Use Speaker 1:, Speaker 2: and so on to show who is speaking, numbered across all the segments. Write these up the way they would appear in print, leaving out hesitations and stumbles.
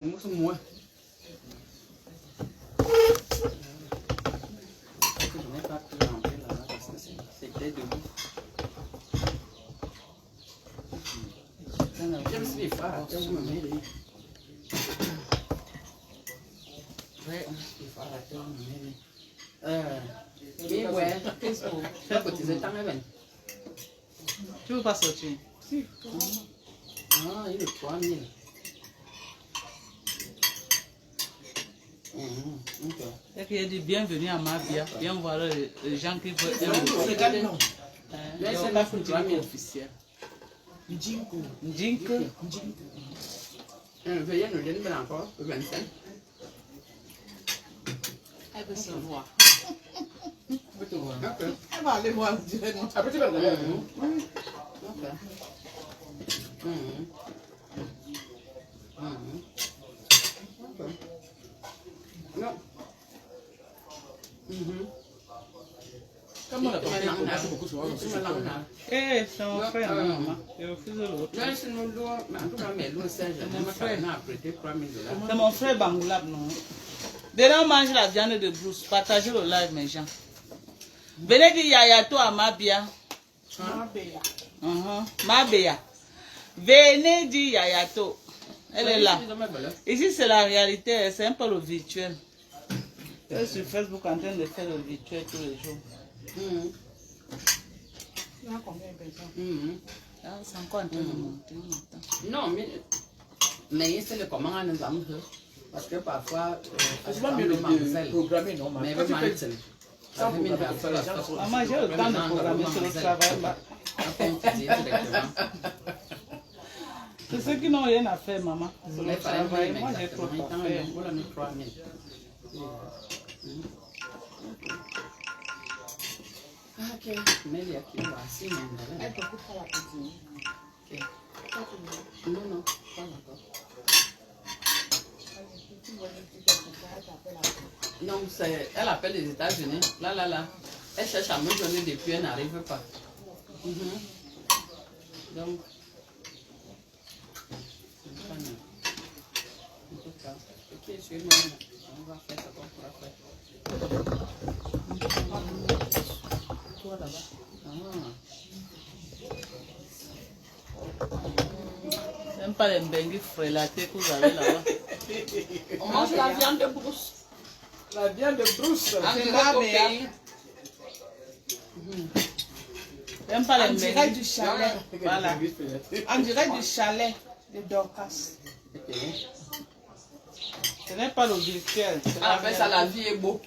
Speaker 1: Moi. Je n'ai pas pu rentrer là-bas parce que c'était debout. Je me suis fait arrêter, vous me mêlez. Ouais, on se fait arrêter, vous me mêlez. Mais ouais, qu'est-ce que vous faites cotiser tant même?
Speaker 2: Tu veux pas sortir?
Speaker 1: Si. Ah, il est 3000.
Speaker 2: C'est qu'il y a dit bienvenue à Mabia. Viens voir les gens qui veulent.
Speaker 1: Regardez, non. Là, c'est pas pour 3000
Speaker 2: officiel.
Speaker 1: Njinko.
Speaker 2: Njinko.
Speaker 1: Veuillez nous donner encore 25.
Speaker 2: Elle veut se voir.
Speaker 1: Ok.
Speaker 3: Elle va aller voir directement.
Speaker 1: Après, tu vas regarder. Ok. Non.
Speaker 3: Comment la personne a commencé beaucoup souvent?
Speaker 2: Eh, c'est mon frère, maman. Je refuse l'autre.
Speaker 1: C'est
Speaker 2: C'est mon frère Bangoulab, non. Demain, on mange la viande de brousse. Partagez le live, mes gens. Venez dire Yayato à Mabia. Mabia. Venez dire Yayato. Elle est là. Ici, c'est la réalité. C'est un peu le virtuel. Elle est sur Facebook en train de faire le virtuel tous les jours.
Speaker 3: Il y a combien de personnes?
Speaker 2: C'est encore en train de monter.
Speaker 1: Non, mais c'est le comment nous avons fait. Parce que parfois,
Speaker 3: c'est pas mieux de programmer, non?
Speaker 1: Mais
Speaker 3: quand tu fais ça,
Speaker 2: Maman, j'ai le temps de programmer sur le travail. C'est ceux qui n'ont rien à faire, maman. Sur le travail, moi j'ai trop à faire.
Speaker 1: Ok, mais il y a qui va assis,
Speaker 3: elle te coupe pas la cuisine.
Speaker 1: Non, non, pas encore. Non, elle appelle les États-Unis. Là. Elle cherche à me donner des puits, elle n'arrive pas. Donc, ok, suis-moi. On va faire ce qu'on pourra faire. Toi là-bas.
Speaker 2: J'aime pas les benguis frélatés que vous avez là-bas.
Speaker 1: On mange la viande de brousse.
Speaker 3: La viande de brousse,
Speaker 1: C'est
Speaker 3: là,
Speaker 1: mais...
Speaker 2: J'aime pas les
Speaker 3: on dirait
Speaker 2: benguis.
Speaker 3: du chalet.
Speaker 2: Voilà.
Speaker 3: On dirait du chalet de Dorcas.
Speaker 2: Ce n'est pas le virtuel.
Speaker 1: Après ça, la vie est beau.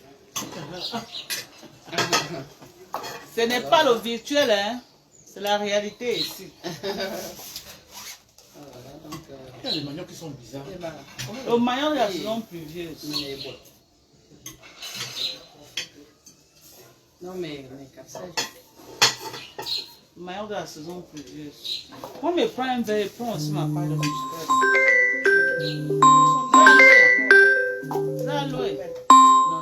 Speaker 2: Ce n'est pas le virtuel, hein. C'est la réalité ici.
Speaker 3: Il y a des manières qui sont bizarres.
Speaker 2: Le maillot de la saison pluvieuse.
Speaker 1: Non, mais capsaï.
Speaker 2: Le maillot de la saison pluvieuse. Moi, me prends un verre et prends aussi ma paille de muscade. L'aloe. Non.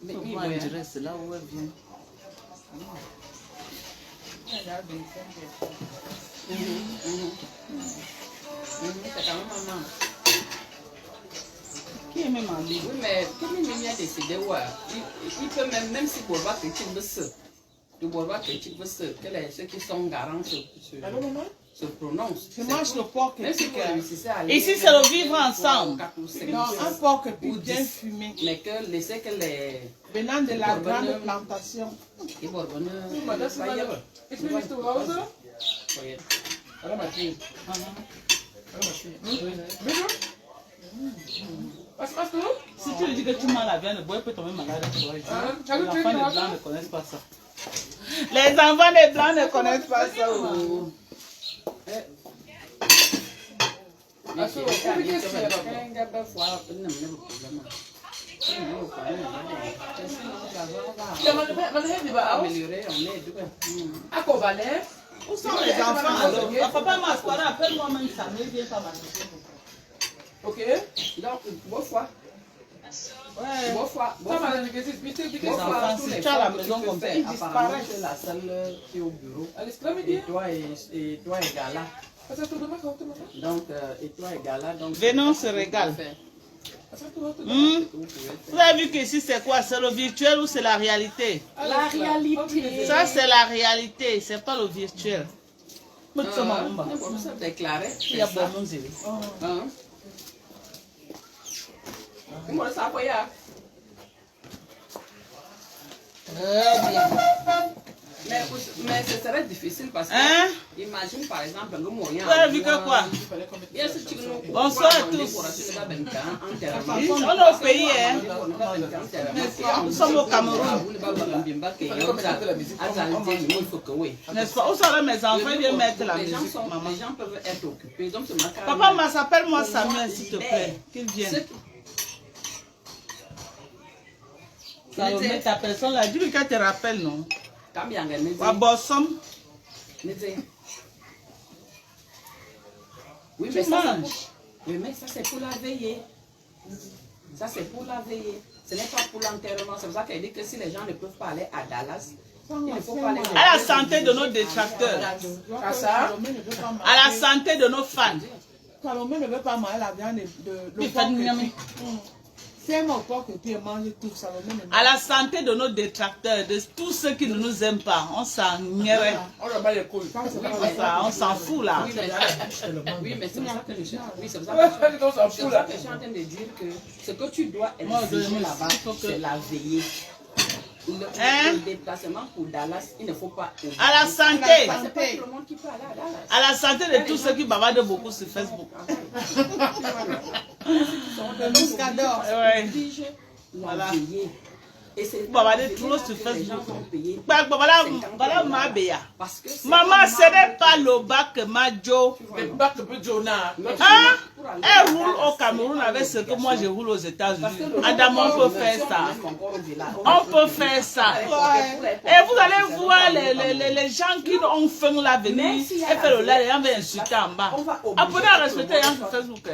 Speaker 2: Mais moi, je dirais c'est là où elle vient.
Speaker 1: C'est quand même maman.
Speaker 2: Qui est même en ligne?
Speaker 1: Oui, mais comme il a décidé, ouais, il peut même si Bourba critique de ce, que ceux qui sont garants se prononcent.
Speaker 3: Je mange le porc
Speaker 1: Même si vous réussissez à aller.
Speaker 2: Ici, c'est le vivre ensemble.
Speaker 3: Non, un porc bien fumé.
Speaker 1: Mais que laissez que les.
Speaker 3: Venant de la grande plantation.
Speaker 1: Les Bourbonnais.
Speaker 2: Si tu lui dis que tu manges la viande, il peut tomber malade. Les enfants des blancs ne connaissent pas ça. Les enfants des blancs ne connaissent pas ça. Où sont les enfants alors? Papa m'assoira, appelle-moi même samedi, viens pas m'assister.
Speaker 1: Ok, donc, bonne fois.
Speaker 2: Ouais.
Speaker 1: Bonne fois.
Speaker 2: Les enfants, si tu as la maison comme ça, ils disparaissent.
Speaker 1: C'est la salle qui est au bureau. Et toi et Gala. Donc, et toi et Gala, donc...
Speaker 2: Venez, on se régale. Vous avez vu qu'ici, c'est quoi? C'est le virtuel ou c'est la réalité?
Speaker 3: La réalité.
Speaker 2: Ça, c'est la réalité, c'est pas le virtuel.
Speaker 1: Il y a bon monde. Mais ce serait difficile parce que, imagine par exemple, le moyen.
Speaker 2: Vous avez vu que quoi? Bonsoir à tous. On est au pays, hein? Nous sommes au Cameroun. N'est-ce pas? Où sont mes enfants? Ils viennent mettre la musique, maman.
Speaker 1: Les gens peuvent être occupés. Donc,
Speaker 2: Papa, s'appelle-moi Samuel, s'il te plaît. Qu'il vienne. Salomé, ta personne là, dis-lui qu'elle te rappelle, non?
Speaker 1: Oui, mais ça, mais ça c'est pour la veillée. Ça c'est pour la veillée. Ce n'est pas pour l'enterrement. C'est pour ça qu'elle dit que si les gens ne peuvent pas aller à Dallas, il ne faut pas aller.
Speaker 2: À la santé de nos détracteurs. À la santé de nos fans.
Speaker 3: Salomé ne veut pas manger la viande de c'est mon porc que tu manges tout, Salomé.
Speaker 2: À la santé de nos détracteurs, de tous ceux qui ne nous aiment pas, on s'en irait. On s'en fout là.
Speaker 1: Oui, mais c'est pour ça que je suis. Oui, c'est pour ça que je suis en train de dire que ce que tu dois exiger là-bas, c'est la veillée. Le déplacement pour Dallas, il ne faut pas oublier.
Speaker 2: À la santé.
Speaker 1: C'est pas tout le monde qui peut aller à Dallas.
Speaker 2: À la santé de tous ceux qui bavardent beaucoup sur Facebook.
Speaker 3: Le muscador.
Speaker 2: Voilà.
Speaker 1: Et
Speaker 2: bavarder trop sur Facebook. Voilà ma béa. Maman, ce n'est pas le bac Majo. Hein? Elle roule au Cameroun avec ce que moi je roule aux États-Unis. Adam, on peut faire ça. On peut faire ça. Et vous allez voir les gens qui ont faim là venir et faire le lait, les gens vont insulter en bas. Apprenez à respecter les gens sur Facebook.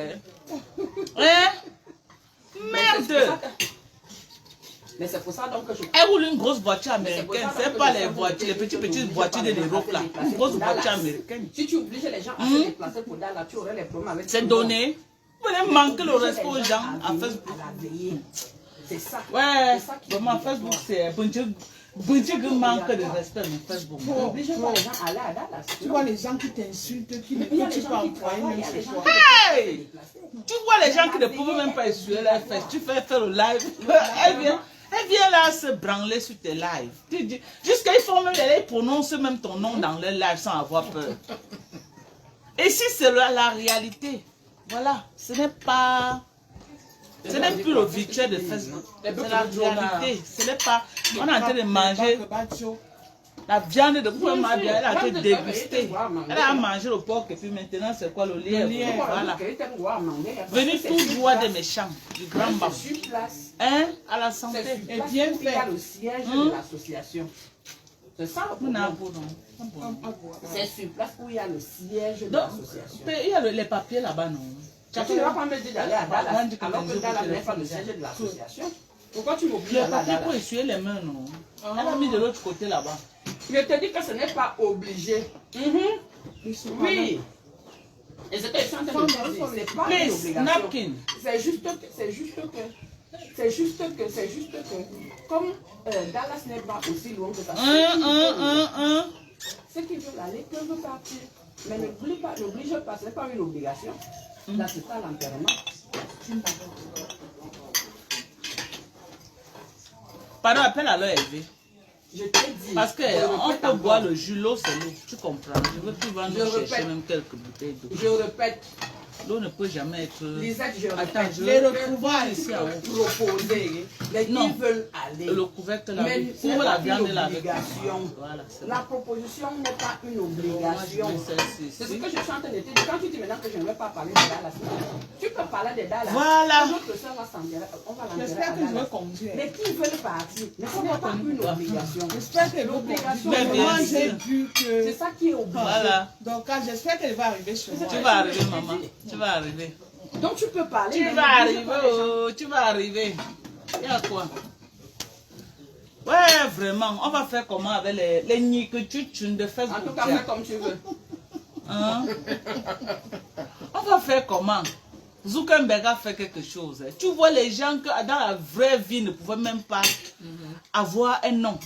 Speaker 2: Hein? Merde!
Speaker 1: Mais c'est pour ça donc que je...
Speaker 2: Elle roule une grosse voiture américaine, c'est pas les voitures, les petites voitures de l'Europe là. Une grosse voiture américaine.
Speaker 1: Si tu obliges les gens à se déplacer pour Dallas, tu aurais les problèmes avec...
Speaker 2: C'est donné. Vous voulez manquer le respect aux gens à Facebook.
Speaker 1: C'est ça.
Speaker 2: Ouais, vraiment Facebook c'est... Bunchi manque de respect mais Facebook.
Speaker 1: Tu n'obliges pas les gens à aller à Dallas.
Speaker 3: Tu vois les gens qui t'insultent, qui ne peuvent pas envoyer même chez toi.
Speaker 2: Hey! Tu vois les gens qui ne peuvent même pas essuyer leurs fesses. Tu fais faire le live. Elle vient là se branler sur tes lives. Jusqu'à ils font même, ils prononcent même ton nom dans les lives sans avoir peur. Et si c'est la réalité, voilà, ce n'est pas... Ce n'est plus le virtuel de Facebook. C'est la réalité. Ce n'est pas... On est en train de manger la viande de poulet ma bien. Elle a été dégustée. Elle a mangé le porc et puis maintenant c'est quoi le lièvre? Voilà. Venez tout droit des méchants, du grand bas. Hein? À la santé.
Speaker 1: Et bien fait. Il y a le siège de l'association. C'est ça le problème. C'est sur place où il y a le siège de l'association.
Speaker 2: Il y a les papiers là-bas, non?
Speaker 1: Tu ne vas pas me dire d'aller à Dallas alors que Dallas n'est pas le siège de l'association. Pourquoi tu m'obliges à
Speaker 2: Dallas? Le papier pour essuyer les mains, non? Elle a mis de l'autre côté là-bas.
Speaker 1: Je te dis que ce n'est pas obligé. Oui. Et ce que je suis en train de dire, c'est pas une obligation. C'est juste que, comme Dallas n'est pas aussi loin que ça, ceux qui veulent aller peuvent partir. Mais n'oblige pas, ce n'est pas une obligation. Là, c'est pas l'enterrement.
Speaker 2: Pardon, appelle alors Hervé.
Speaker 1: Je te dis.
Speaker 2: Parce qu'on peut boire le jus, l'eau c'est l'eau. Tu comprends? Je veux plus vendre chercher même quelques bouteilles d'eau.
Speaker 1: Je répète.
Speaker 2: L'eau ne peut jamais être...
Speaker 1: Lisette, je répète.
Speaker 2: Les retrouvailles ici à
Speaker 1: proposer. Les qui veulent aller.
Speaker 2: Le couvercle là.
Speaker 1: Mais ce n'est pas une obligation.
Speaker 2: Voilà,
Speaker 1: la proposition n'est pas une obligation. C'est ce que je suis en train de te dire. Quand tu dis maintenant que je ne vais pas parler de Dallas, tu peux parler de Dallas.
Speaker 2: Voilà.
Speaker 1: Notre soeur va s'enterrer. On va l'enterrer.
Speaker 3: J'espère que je vais conduire.
Speaker 1: Mais qui veulent partir? Mais ce n'est pas une obligation.
Speaker 3: J'espère que l'obligation. Moi, j'ai vu que...
Speaker 1: C'est ça qui est obligé.
Speaker 2: Voilà.
Speaker 3: Donc, j'espère qu'elle va arriver chez moi.
Speaker 2: Tu vas arriver, maman. Tu vas arriver.
Speaker 1: Donc tu peux parler.
Speaker 2: Tu vas arriver, oh, tu vas arriver. Il y a quoi? Ouais, vraiment. On va faire comment avec les niques de Facebook?
Speaker 1: En tout cas, fais comme tu veux.
Speaker 2: Hein? On va faire comment? Zuckerberg a fait quelque chose. Tu vois les gens que dans la vraie vie ne pouvaient même pas avoir un nom.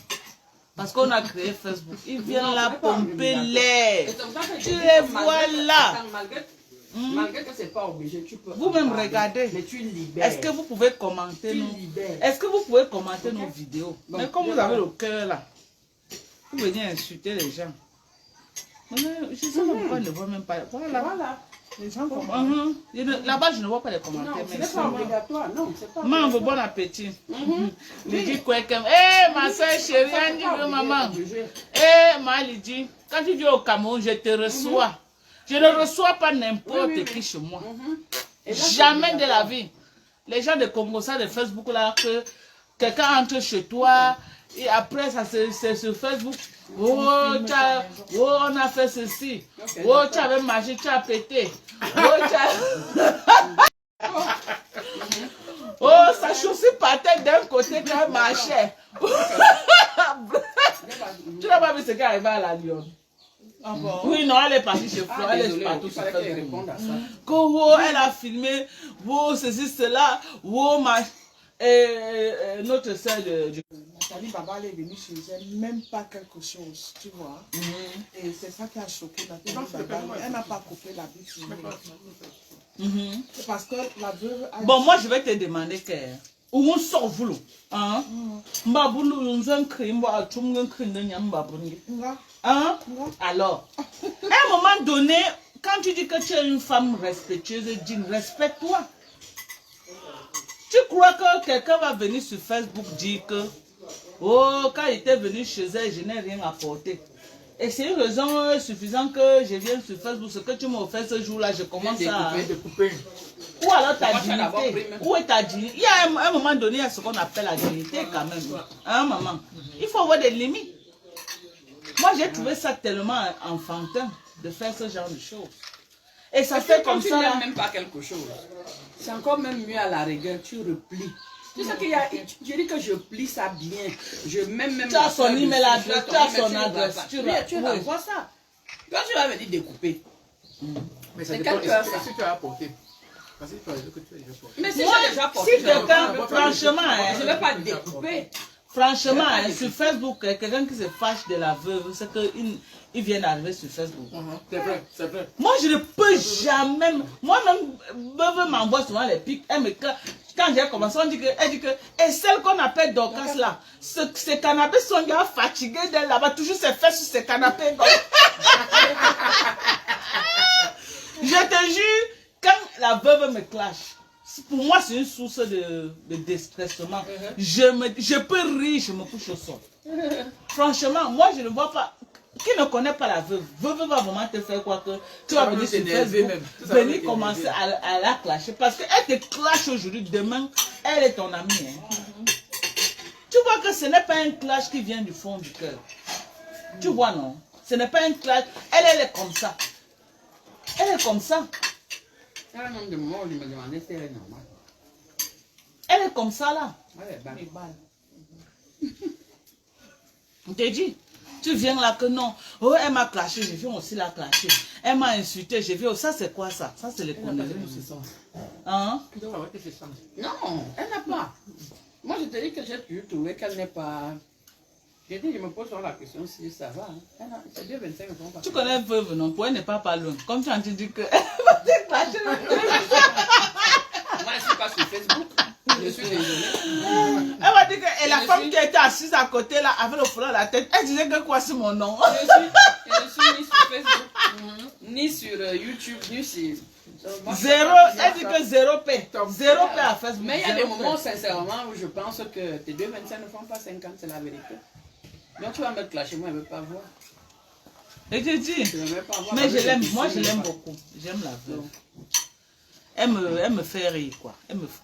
Speaker 2: Parce qu'on a créé Facebook. Ils viennent là pomper l'air. Tu les vois là.
Speaker 1: Malgré que c'est pas obligé, tu peux.
Speaker 2: Vous-même regardez.
Speaker 1: Mais tu libères.
Speaker 2: Est-ce que vous pouvez commenter Est-ce que vous pouvez commenter nos vidéos? Bon, mais comme vous avez le cœur là, vous venez insulter les gens. Je sais pas pourquoi ils ne voient même pas. Voilà. Les gens commentent. Là-bas, je ne vois pas les commentaires.
Speaker 1: Non, ce n'est pas obligatoire. Non, c'est pas
Speaker 2: maman, bon appétit. Lydie Kweken. Eh, ma soeur chérie, Andy, maman. Eh, ma Lydie, quand tu viens au Cameroun, je te reçois. Je ne reçois pas n'importe qui chez moi. Jamais de la vie. Les gens de Congo, ça de Facebook là, que quelqu'un entre chez toi et après ça c'est sur Facebook. Oh, on a fait ceci. Oh, tu avais marché, tu as pété. Oh, sa chaussure partait d'un côté quand elle marchait. Tu n'as pas vu ce qui est arrivé à la Lyon? Ah bon? Oui, non, elle est partie chez Flo, elle est partout sur Facebook. Elle a filmé, wow, ceci, cela, wow, notre soeur de...
Speaker 3: Nathalie Baba, elle est venue chez elle, même pas quelque chose, tu vois. Et c'est ça qui a choqué Nathalie Baba. Elle n'a pas coupé la bouche sur elle. Parce que la veuve a...
Speaker 2: Bon, moi, je vais te demander que... Où on sort vous? Hein? Hein? Alors, à un moment donné, quand tu dis que tu es une femme respectueuse, dis respecte-toi. Tu crois que quelqu'un va venir sur Facebook dire que oh, quand il était venu chez elle, je n'ai rien apporté. Et c'est une raison suffisante que je viens sur Facebook. Ce que tu m'as offert ce jour-là, je commence à... Ou alors ta dignité. Où est ta dignité? Il y a un moment donné, il y a ce qu'on appelle la dignité quand même. Hein, maman? Il faut avoir des limites. Moi, j'ai trouvé ça tellement enfantin de faire ce genre de choses. Et ça fait comme ça.
Speaker 1: Tu n'aimes même pas quelque chose. C'est encore même mieux à la rigueur, tu replies. Tu sais qu'il y a, je dis que je plie ça bien. Je mets même.
Speaker 2: Tu as son email adresse, tu as son adresse.
Speaker 1: Tu vois ça. Quand tu vas me dire découper.
Speaker 4: Mais c'est quand tu as apporté.
Speaker 1: Mais si j'ai déjà porté.
Speaker 2: Si quelqu'un, franchement,
Speaker 1: je ne vais pas découper.
Speaker 2: Franchement, sur Facebook, quelqu'un qui se fâche de la veuve, c'est qu'il vient d'arriver sur Facebook.
Speaker 4: C'est vrai, c'est vrai.
Speaker 2: Moi, je ne peux jamais... Moi-même, veuve m'envoie souvent les pics. Quand j'ai commencé, elle dit que... Et celle qu'on appelle Dorcas là, ces canapés sont déjà fatigués d'elle là-bas. Toujours ses fesses sur ces canapés. Je te jure, quand la veuve me clash, pour moi, c'est une source de déstressement. Je peux rire, je me couche au sol. Franchement, moi, je ne vois pas... Qui ne connaît pas la veuve? Veuve va vraiment te faire quoi que... Tu vas venir sur Facebook, venir commencer à la clasher. Parce qu'elle te clash aujourd'hui, demain, elle est ton amie. Hein. Tu vois que ce n'est pas un clash qui vient du fond du cœur. Tu vois, non? Ce n'est pas un clash. Elle est comme ça. Elle est comme ça. Elle est comme ça là. On te dit, tu viens là que non. Oh, elle m'a clashé, je viens aussi la clasher. Elle m'a insulté, je viens. Ça c'est quoi ça? Ça c'est les conneries. Hein?
Speaker 1: Non, elle n'a pas. Moi je te dis que j'ai toujours trouvé qu'elle n'est pas. J'ai dit, je me pose la question si ça va. C'est 2,25 €.
Speaker 2: Tu connais veuve, non? Pour elle n'est pas loin. Comme tu as dit que elle va te clasher.
Speaker 1: Moi je suis pas sur Facebook. Je suis désolée.
Speaker 2: Elle m'a dit que et la femme qui était assise à côté là, avec le foulard à la tête, elle disait que quoi c'est mon nom?
Speaker 1: Je suis ni sur Facebook, ni sur YouTube, ni sur...
Speaker 2: Zéro, elle dit que 0 paix. 0 paix à Facebook.
Speaker 1: Mais il y a des moments, sincèrement, où je pense que tes 2,25 ne font pas 50, c'est la vérité. Donc tu vas me clasher, moi je ne veux pas voir.
Speaker 2: Et je dis,
Speaker 1: voir,
Speaker 2: mais je l'aime, moi je l'aime beaucoup. J'aime la veuve. Elle me fait rire quoi.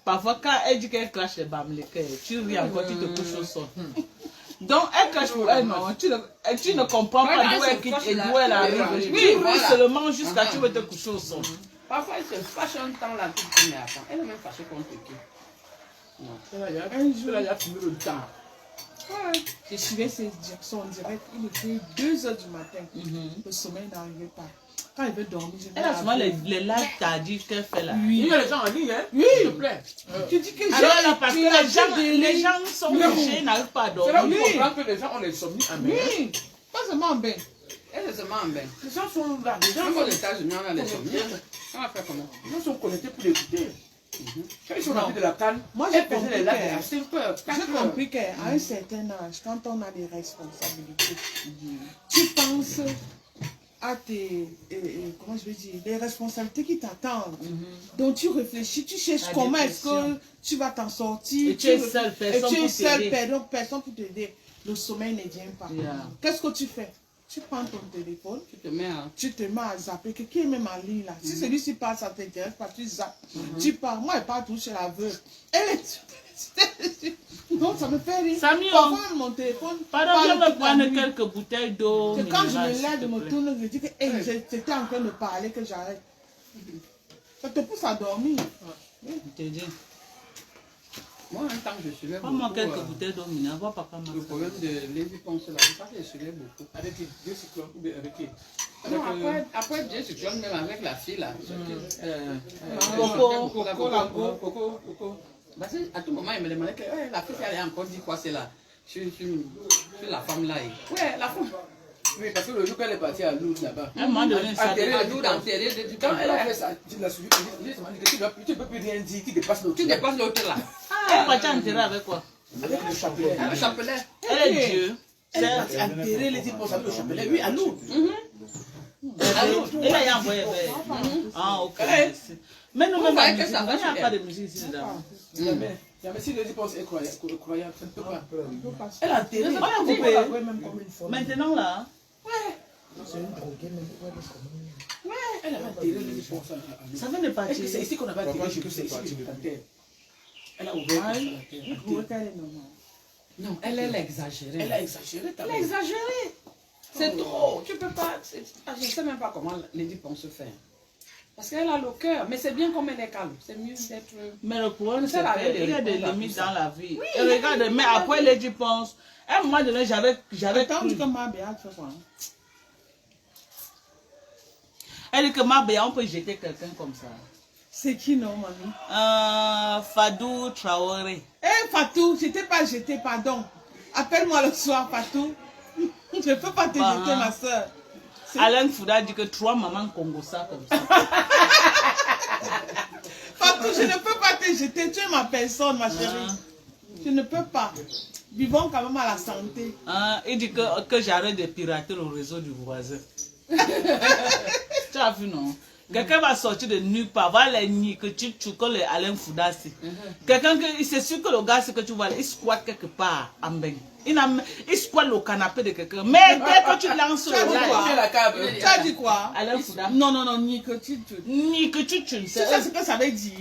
Speaker 2: Parfois quand elle dit qu'elle clash les bamlékers, tu ris encore, tu te couches au sol. Donc elle clash pour elle, non. Tu ne comprends pas d'où elle quitte et d'où elle arrive. Tu ris seulement jusqu'à tu veux te coucher au sol.
Speaker 1: Parfois elle se fâche un temps là, mais attends, elle est même fâchée contre qui?
Speaker 4: Non. Un jour, elle a fini le temps.
Speaker 3: Je suivais son direct, il était 2 h du matin. Le sommeil n'arrivait pas. Quand il veut dormir, je
Speaker 2: Elle a souvent les lives tardifs qu'elle fait là.
Speaker 4: Il y a les gens en ligne, hein?
Speaker 3: Oui.
Speaker 4: S'il te plaît.
Speaker 3: Tu dis que
Speaker 2: Alors là, parce
Speaker 3: tu
Speaker 2: que
Speaker 3: as
Speaker 2: les gens sont couchés, n'arrivent pas à
Speaker 4: C'est là où
Speaker 2: dormir.
Speaker 4: tu comprends que les gens ont les somnies en main.
Speaker 3: Oui, pas seulement en bain.
Speaker 1: Elle est seulement en bain.
Speaker 4: Les gens sont là. Les gens
Speaker 1: Même
Speaker 4: sont
Speaker 1: aux États-Unis, on a les sommiers. On va faire comment?
Speaker 4: Les gens sont connectés pour l'écouter. Quand ils sont rentrés de la canne,
Speaker 3: Moi,
Speaker 4: elle
Speaker 3: j'ai
Speaker 4: faisait les
Speaker 3: compris
Speaker 4: lives à
Speaker 3: que-
Speaker 4: 5 heures, 4
Speaker 3: J'ai
Speaker 4: heures.
Speaker 3: compris qu'à un certain âge, quand on a des responsabilités, tu penses à tes, comment je vais dire, les responsabilités qui t'attendent. Donc tu réfléchis, tu cherches
Speaker 2: La
Speaker 3: comment est-ce que
Speaker 2: dépression.
Speaker 3: tu vas t'en sortir.
Speaker 2: Et tu es seule, personne
Speaker 3: et tu es
Speaker 2: pour
Speaker 3: seule,
Speaker 2: t'aider.
Speaker 3: personne pour t'aider. Le sommeil ne vient pas.
Speaker 2: Yeah.
Speaker 3: Qu'est-ce que tu fais? Tu prends ton téléphone,
Speaker 1: Tu te mets à...
Speaker 3: tu te mets à zapper. Quelqu'un est même en ligne là. Si celui-ci passe, ça t'intéresse pas, tu zappes. Tu pars. Moi, elle part tout chez la veuve. Elle est... Donc ça me fait rire.
Speaker 2: Samy,
Speaker 3: Parfois, mon téléphone...
Speaker 2: Pardon,
Speaker 3: parle
Speaker 2: viens me
Speaker 3: toute la
Speaker 2: prendre
Speaker 3: nuit.
Speaker 2: quelques bouteilles d'eau.
Speaker 3: C'est quand je
Speaker 2: minérale,
Speaker 3: me lève,
Speaker 2: s'il
Speaker 3: je
Speaker 2: te
Speaker 3: me
Speaker 2: plaît.
Speaker 3: tourne, je dis que hey, j'étais en train de parler, que j'arrête. Ça te pousse à dormir.
Speaker 2: Je te dis.
Speaker 1: Moi, un temps, je suivais
Speaker 2: Prends-moi
Speaker 1: beaucoup
Speaker 2: quelques bouteilles d'eau minérale. Vois papa
Speaker 1: le
Speaker 2: Max.
Speaker 1: problème de Lévi Ponce là. C'est ça que je suivais beaucoup.
Speaker 4: Avec qui? Deux cyclones ou bien avec qui?
Speaker 1: Non, après bien sûr, même avec la fille là.
Speaker 2: Coco.
Speaker 4: Coco.
Speaker 1: Parce qu'à tout moment, il me demandait que la fille, elle a encore dit quoi, c'est là. Je suis la femme là. Ouais, la femme.
Speaker 4: Oui, parce que le jour qu'elle est partie à Lourdes là-bas,
Speaker 2: Un moment donné, ça
Speaker 4: Atterrir.
Speaker 1: À nous enterrer du temps.
Speaker 4: quand elle a fait ça, tu l'as suivi, tu ne peux plus rien dire, tu dépasses l'autre.
Speaker 1: Tu dépasses l'autre là.
Speaker 2: Elle est partie enterrer avec quoi?
Speaker 4: Avec le chapelet.
Speaker 1: Elle s'appelait.
Speaker 2: Elle est Dieu.
Speaker 4: Elle est partie enterrer les hippos avec le chapelet. Oui, à Lourdes.
Speaker 2: Et là, il y a envoyé vers. Ah, ok. Merci. Mais nous, même
Speaker 1: voyez
Speaker 2: la
Speaker 1: que
Speaker 2: musique,
Speaker 1: ça va
Speaker 2: il n'y a
Speaker 1: chez
Speaker 2: pas
Speaker 1: elle.
Speaker 2: de musique ici dedans.
Speaker 4: Jamais. Jamais si les hippos est croyable, ça ne peut pas.
Speaker 3: Tu peux passer.
Speaker 4: Elle a enterré.
Speaker 2: On a coupé.
Speaker 3: Ouais, même comme une fois.
Speaker 2: Maintenant, là,
Speaker 3: C'est une droguée, mais ouais, comme
Speaker 4: Elle a enterré les hippos à Lourdes.
Speaker 2: ça vient de
Speaker 4: Est-ce
Speaker 2: partir.
Speaker 4: que c'est ici qu'on avait atterri? Je sais, ici que c'est elle a ouvert la terre.
Speaker 3: une droguée qu'elle est normale.
Speaker 1: Non, elle est exagérée.
Speaker 4: Elle a exagéré.
Speaker 1: Elle est exagérée. C'est trop. Tu peux pas. Je ne sais même pas comment Lady Ponce se fait. Parce qu'elle a le cœur. Mais c'est bien comme elle est calme. C'est mieux d'être.
Speaker 2: Mais le problème, c'est
Speaker 1: C'est la
Speaker 2: qu'il y a des
Speaker 1: réponse à tout
Speaker 2: limites
Speaker 1: ça.
Speaker 2: dans la vie. Et regarde, mais après, Lady Ponce, à un moment donné, j'avais
Speaker 3: Attends,
Speaker 2: cru.
Speaker 3: tu comme ma béate, fais quoi?
Speaker 2: Elle dit que ma béa, on peut jeter quelqu'un comme ça.
Speaker 3: C'est qui, non, mamie?
Speaker 2: Fadou Traoré.
Speaker 3: Eh, Fatou, je t'ai pas jeté, pardon. Appelle-moi le soir, Fatou. Je ne peux pas te
Speaker 2: Bah,
Speaker 3: jeter, ma soeur.
Speaker 2: Alain Fouda dit que 3 mamans Congo ça comme ça.
Speaker 3: Fatou, je ne peux pas te jeter. Tu es ma personne, ma chérie. Je ne peux pas. Vivons quand même à la santé.
Speaker 2: Il dit que j'arrête de pirater le réseau du voisin. Tu as vu, non? Quelqu'un va sortir de nulle part, va les nier que tu que les Alain Fouda. Quelqu'un c'est sûr que le gars, c'est que tu vois, il squatte quelque part en bain. Il squatte le canapé de quelqu'un. Mais dès que tu lances le
Speaker 3: quoi?
Speaker 4: la cave.
Speaker 3: Tu as dit quoi?
Speaker 2: Alain Fouda.
Speaker 3: Non, non, non, ni que tu te...
Speaker 2: Ni que tu
Speaker 3: Tu
Speaker 2: sais.
Speaker 3: sais ce que ça veut dire?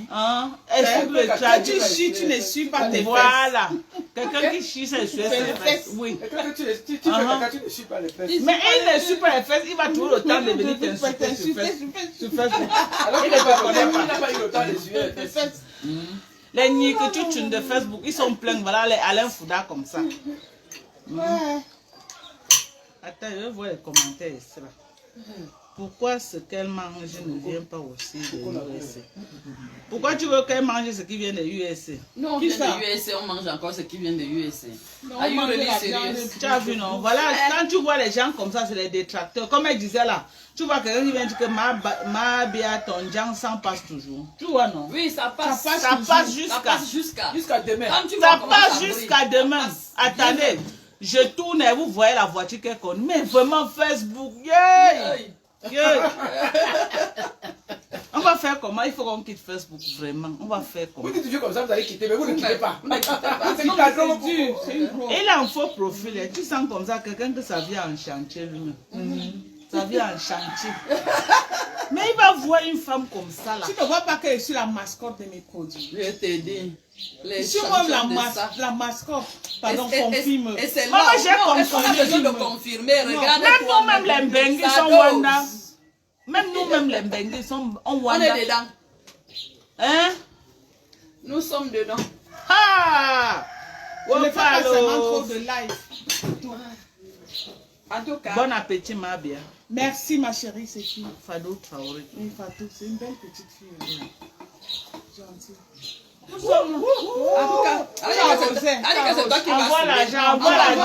Speaker 2: Est-ce que le
Speaker 3: Quand
Speaker 2: traduit?
Speaker 3: tu chies, tu ne suis pas tes fesses.
Speaker 2: Voilà. Quelqu'un qui chie, c'est sur
Speaker 3: C'est
Speaker 2: ses
Speaker 3: les
Speaker 2: fesses.
Speaker 3: fesses.
Speaker 2: Oui.
Speaker 4: Et quand tu fais caca, tu ne suis pas les fesses.
Speaker 2: Mais il ne suit pas les fesses, il va trouver le temps de venir t'insulter sur Facebook.
Speaker 4: Alors qu'il n'a pas eu le temps de suivre les fesses.
Speaker 2: Les nids que tu tunes de Facebook, ils sont pleins. Voilà les Alain Fouda comme ça.
Speaker 3: Ouais.
Speaker 2: Attends, je vais voir les commentaires ici. Là. Pourquoi ce qu'elle mange ne vient pas aussi de l'USA? Pourquoi tu veux qu'elle mange ce qui vient de l'USA?
Speaker 1: Non, on
Speaker 3: Qui
Speaker 1: vient
Speaker 3: ça?
Speaker 1: de USA, on mange encore ce qui vient de USA.
Speaker 3: Non,
Speaker 1: Are you
Speaker 3: on mange
Speaker 1: really
Speaker 3: la
Speaker 1: serious?
Speaker 3: viande.
Speaker 2: Tu as vu, non? Voilà, quand tu vois les gens comme ça, c'est les détracteurs. Comme elle disait là, tu vois quelqu'un qui vient dire que ma bia, ton jang, ça passe toujours. Tu vois, non?
Speaker 1: Oui, ça passe.
Speaker 3: Ça passe
Speaker 2: Ça passe
Speaker 1: Ça passe jusqu'à.
Speaker 4: Jusqu'à demain.
Speaker 1: Quand tu vois
Speaker 2: Ça
Speaker 1: comment
Speaker 2: passe
Speaker 1: brille,
Speaker 2: jusqu'à demain.
Speaker 1: ça passe.
Speaker 2: Attendez, je tourne et vous voyez la voiture qu'elle conduit. Mais vraiment, Facebook, yeah!
Speaker 1: Hey.
Speaker 2: Yeah. On va faire comment? Il faut qu'on quitte Facebook, vraiment. On va faire comment?
Speaker 4: Vous dites toujours comme ça, vous allez quitter, mais vous ne quittez pas.
Speaker 1: Vous ne quittez pas.
Speaker 4: C'est
Speaker 3: Non,
Speaker 4: pas
Speaker 3: mais
Speaker 4: drôle.
Speaker 3: c'est dur, c'est une grosse.
Speaker 2: Il a un faux profil. Et tu sens comme ça quelqu'un que ça vient en chantier lui-même. Ça vient en chantier. Mais il va voir une femme comme ça là.
Speaker 3: Tu ne vois pas que je suis la mascotte de mes produits.
Speaker 1: Je vais t'aider.
Speaker 3: Je suis moi la mascotte. Pardon, confirme.
Speaker 1: Et c'est
Speaker 2: Maman,
Speaker 1: là
Speaker 2: j'ai
Speaker 1: où est-ce qu'on a
Speaker 2: confirmé.
Speaker 1: besoin de confirmer. Regarde.
Speaker 2: Même nous-mêmes les Mbengues
Speaker 1: Ça
Speaker 2: sont
Speaker 1: dose.
Speaker 2: Wanda. Même nous-mêmes les Mbengues sont
Speaker 1: On
Speaker 2: Wanda.
Speaker 1: est dedans.
Speaker 2: Hein?
Speaker 1: Nous sommes dedans.
Speaker 2: Ah!
Speaker 3: Je ne fais pas seulement trop
Speaker 2: Wopalo.
Speaker 3: de live.
Speaker 1: En tout cas,
Speaker 2: Bon appétit, ma bien.
Speaker 3: Merci ma chérie, c'est qui?
Speaker 2: Fado Traoré.
Speaker 3: Oui, Fatou, c'est une belle petite fille. Gentille.
Speaker 1: En tout cas, c'est toi qui vas
Speaker 2: envoie l'argent, envoie l'argent.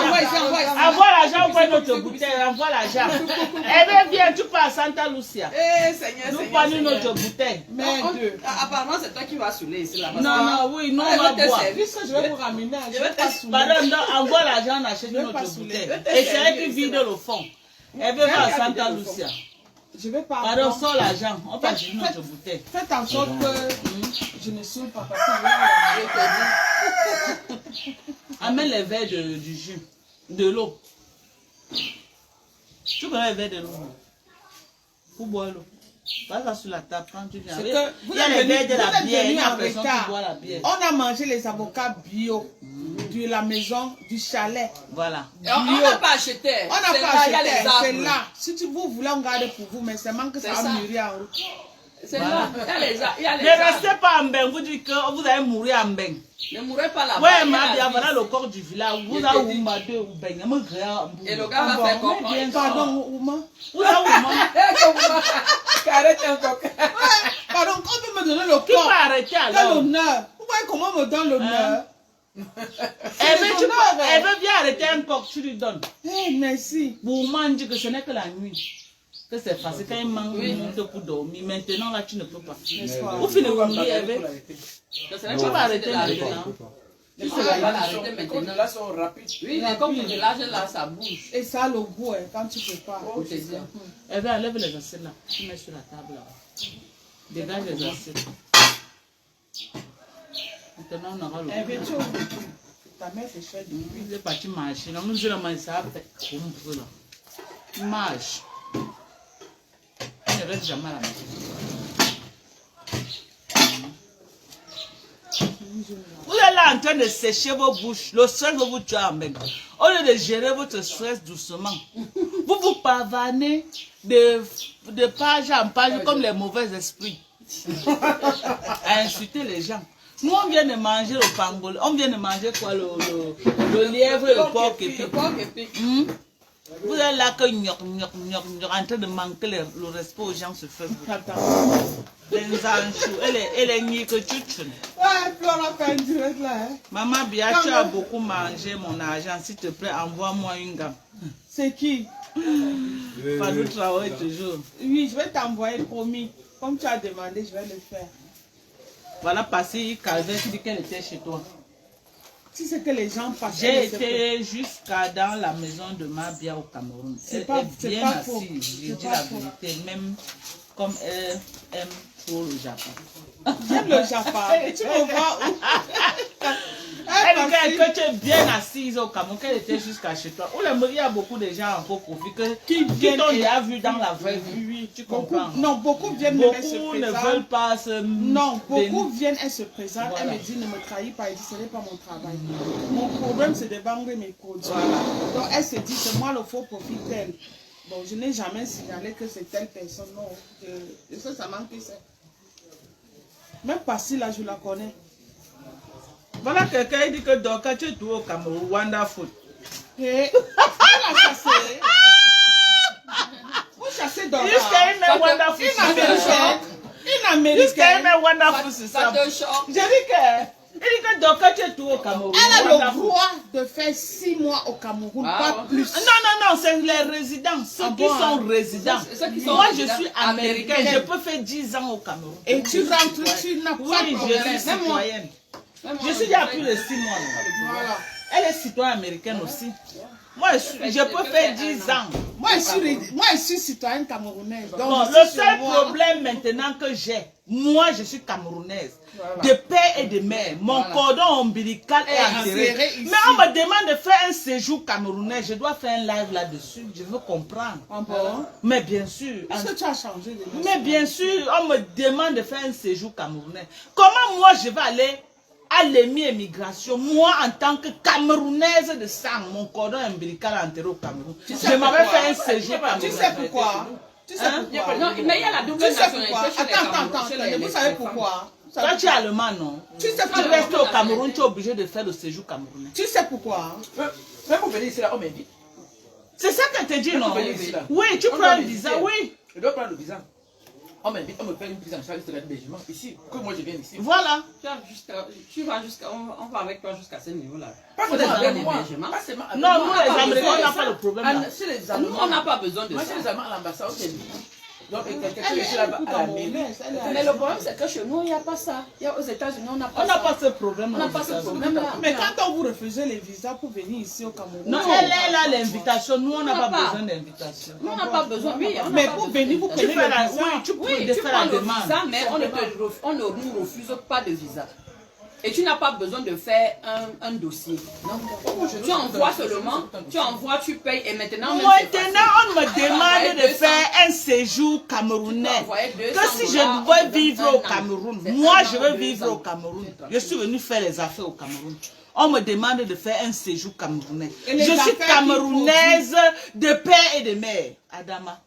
Speaker 2: Envoie l'argent, envoie notre bouteille, envoie l'argent. Eh bien, viens, tu pars à Santa Lucia.
Speaker 1: Eh, Seigneur,
Speaker 2: nous prenons notre bouteille.
Speaker 3: Mais deux.
Speaker 1: Apparemment, c'est toi qui vas saouler ici là-bas.
Speaker 2: Non, oui, non, on va boire.
Speaker 3: Je vais vous ramener. Je vais pas saouler.
Speaker 2: Pardon, non, envoie l'argent, on achète notre bouteille. Et c'est elle qui vide le fond. Elle veut voir à Santa Lucia.
Speaker 3: Je vais pas.
Speaker 2: Pardon, sors l'argent, on va acheter notre bouteille.
Speaker 3: Faites en sorte que je ne saoule pas parce que
Speaker 2: amène les verres du jus, de l'eau. Tu connais les verres de l'eau pour boire l'eau. Pas ça sur la table quand tu viens. Il y a les verres de la bière, il y a personne qui boit la bière.
Speaker 3: On a mangé les avocats bio de la maison, du chalet.
Speaker 2: Voilà.
Speaker 1: On n'a pas acheté.
Speaker 3: On n'a pas acheté, c'est là. Si vous voulez, on garde pour vous, mais c'est manque que ça va mûrir en route.
Speaker 1: C'est là. Il y a les arbres.
Speaker 2: Ne restez pas en bain, vous dites que vous allez mourir en bain.
Speaker 1: Ne mourrez pas là-bas.
Speaker 2: Ouais, ma bien, voilà le corps du village. Vous avez où ma deux ou bain.
Speaker 1: Et le gars va faire comment?
Speaker 3: Pardon, Ouma.
Speaker 2: Vous avez où ma?
Speaker 1: Arrête un coq.
Speaker 3: Pardon, quand vous me donnez le
Speaker 2: Qui va
Speaker 3: corps,
Speaker 2: arrêter
Speaker 3: quel
Speaker 2: alors?
Speaker 3: honneur. Vous voyez comment on me donne l'honneur?
Speaker 2: Elle veut bien arrêter un coq, tu lui donnes.
Speaker 3: Eh, merci.
Speaker 2: Pour manger que ce n'est que la nuit. Que c'est facile quand il manque de monde pour dormir. Maintenant là tu ne peux pas. Vous finissez de mourir avec. Tu vas arrêter maintenant.
Speaker 1: Tu vas l'arrêter maintenant. Là sont rapides. Oui, mais comme tu lâches là, ça bouge.
Speaker 3: Et ça a le goût quand tu peux pas.
Speaker 2: Elle va enlever les assiettes là. Tu mets sur la table là. Dégage les assiettes. Maintenant on aura le goût.
Speaker 3: Ta mère fait cher
Speaker 2: depuis. Il est parti marcher. Nous je le mange ça fait comme ça là. Marche. Ne reste jamais à la maison. Vous êtes là en train de sécher vos bouches. Le stress va vous tuer en même. Au lieu de gérer votre stress doucement, vous vous pavanez de page en page comme les mauvais esprits. À insulter les gens. Nous, on vient de manger le pangolin. On vient de manger quoi? Le lièvre et le porc épic. Vous êtes là que en train de manquer le respect aux gens sur Facebook. Les anchois et les nids que tu tues.
Speaker 3: Ouais, Flora fait un direct là.
Speaker 2: Maman Bia, tu as beaucoup mangé mon argent. S'il te plaît, envoie-moi une gamme.
Speaker 3: C'est qui?
Speaker 2: Fado Traoré toujours.
Speaker 3: Oui, je vais t'envoyer, promis. Comme tu as demandé, je vais le faire.
Speaker 2: Voilà, passé Calvin qui dit qu'elle était chez toi.
Speaker 3: Si c'est que les gens passent.
Speaker 2: J'ai été jusqu'à dans la maison de ma Bia au Cameroun. Elle est bien assise, je dis la vérité, même comme elle aime trop le Japon.
Speaker 3: J'aime le Japon. Et tu me vois où?
Speaker 2: Elle dit que tu es bien assise au Cameroun, qu'elle était jusqu'à chez toi. Il y a beaucoup de gens en faux profit qui t'ont déjà vu dans la vraie vie. Oui, tu comprends.
Speaker 3: Non, beaucoup viennent
Speaker 2: beaucoup
Speaker 3: me se
Speaker 2: ne veulent pas se...
Speaker 3: Non, beaucoup viennent, elles se présentent, voilà. Elle me dit ne me trahis pas, elle dit ce n'est pas mon travail. Mon problème c'est de vendre mes produits. Voilà. Donc elle se dit c'est moi le faux profit d'elle. Bon, je n'ai jamais signalé que c'est telle personne, non. Ça manque ça. Même pas si là je la connais.
Speaker 2: Voilà quelqu'un dit que donc quand tu es tout au Cameroun, wonderful.
Speaker 3: Et on l'a chassé. Vous chassez dans
Speaker 2: jusqu'à une wonderful.
Speaker 3: Une américaine.
Speaker 2: Jusqu'à une wonderful, c'est ça. J'ai dit que... Il dit que donc quand tu es tout au Cameroun.
Speaker 3: Elle a le droit de faire 6 mois au Cameroun, pas plus.
Speaker 2: Non, c'est les résidents, ceux qui sont résidents. Moi, je suis américain, je peux faire 10 ans au Cameroun.
Speaker 3: Et tu rentres, tu n'as pas de problème.
Speaker 2: Oui, je suis citoyenne. Je suis déjà plus de 6 mois.
Speaker 3: Voilà.
Speaker 2: Elle est citoyenne américaine aussi. Moi, je peux faire 10 ans.
Speaker 3: Moi, je suis citoyenne camerounaise. Donc
Speaker 2: bon, le seul problème maintenant que j'ai, moi, je suis camerounaise. Voilà. De père et de mère. Mon cordon ombilical est enterré. Mais on me demande de faire un séjour camerounais. Je dois faire un live là-dessus. Je veux comprendre. Mais bien sûr.
Speaker 3: Est-ce que tu as changé?
Speaker 2: Mais bien sûr, on me demande de faire un séjour camerounais. Comment moi, je vais aller à l'émigration, moi en tant que Camerounaise de sang, mon cordon ombilical enterré au Cameroun, je m'avais fait un séjour camerounais.
Speaker 3: Tu sais pourquoi? Tu sais pourquoi?
Speaker 1: Non, mais il y a la double nationalité.
Speaker 3: Attends, vous savez pourquoi?
Speaker 2: Toi tu es allemand, non?
Speaker 3: Tu sais
Speaker 2: pourquoi? Tu restes au Cameroun, tu es obligé de faire le séjour camerounais.
Speaker 3: Tu sais pourquoi?
Speaker 4: Même pour venir ici, là, on m'invite.
Speaker 2: C'est ça qu'elle te dit, non? Oui, tu prends le visa, oui.
Speaker 4: Je dois prendre le visa. On m'invite, on me fait une prise en charge de l'hébergement. Ici, que moi je viens ici.
Speaker 2: Voilà.
Speaker 1: On va avec toi jusqu'à ce niveau-là.
Speaker 4: Pas seulement avec moi. Pas seulement avec
Speaker 2: Non,
Speaker 4: moi.
Speaker 2: nous les Américains, on n'a pas le problème. Là.
Speaker 4: Chez les
Speaker 1: Nous,
Speaker 4: Allemands,
Speaker 1: on n'a pas besoin de
Speaker 4: moi,
Speaker 1: ça.
Speaker 4: chez les Allemands, à l'ambassade, on t'invite. Donc, quelqu'un
Speaker 3: Elle
Speaker 4: qui est là-bas à la mairie.
Speaker 3: camerounaise.
Speaker 1: Mais le problème, c'est que chez nous, il n'y a pas ça. Aux États-Unis, on n'a pas
Speaker 2: On
Speaker 1: ça.
Speaker 2: n'a pas ce problème.
Speaker 1: On n'a pas ce problème-là.
Speaker 3: Mais quand on vous refusez les visas pour venir ici au Cameroun,
Speaker 2: Non, elle est là l'invitation. Nous, on n'a pas besoin d'invitation.
Speaker 1: Nous, on n'a pas besoin. Oui, on n'a
Speaker 3: mais
Speaker 1: pas
Speaker 3: pour
Speaker 1: besoin.
Speaker 3: venir, vous
Speaker 2: Tu
Speaker 3: prenez
Speaker 2: fais
Speaker 3: le
Speaker 2: la,
Speaker 3: visa.
Speaker 2: oui, tu peux
Speaker 1: Oui,
Speaker 2: de
Speaker 1: tu
Speaker 2: faire
Speaker 1: prends
Speaker 2: la
Speaker 1: le
Speaker 2: demande.
Speaker 1: visa, mais on ne nous refuse pas de visa. Et tu n'as pas besoin de faire un dossier. Tu envoies seulement, tu payes et maintenant...
Speaker 2: Maintenant, on me demande de faire un séjour camerounais. Que si je veux vivre au Cameroun, moi je veux vivre au Cameroun. Je suis venu faire les affaires au Cameroun. On me demande de faire un séjour camerounais. Je suis camerounaise de père et de mère. Adama.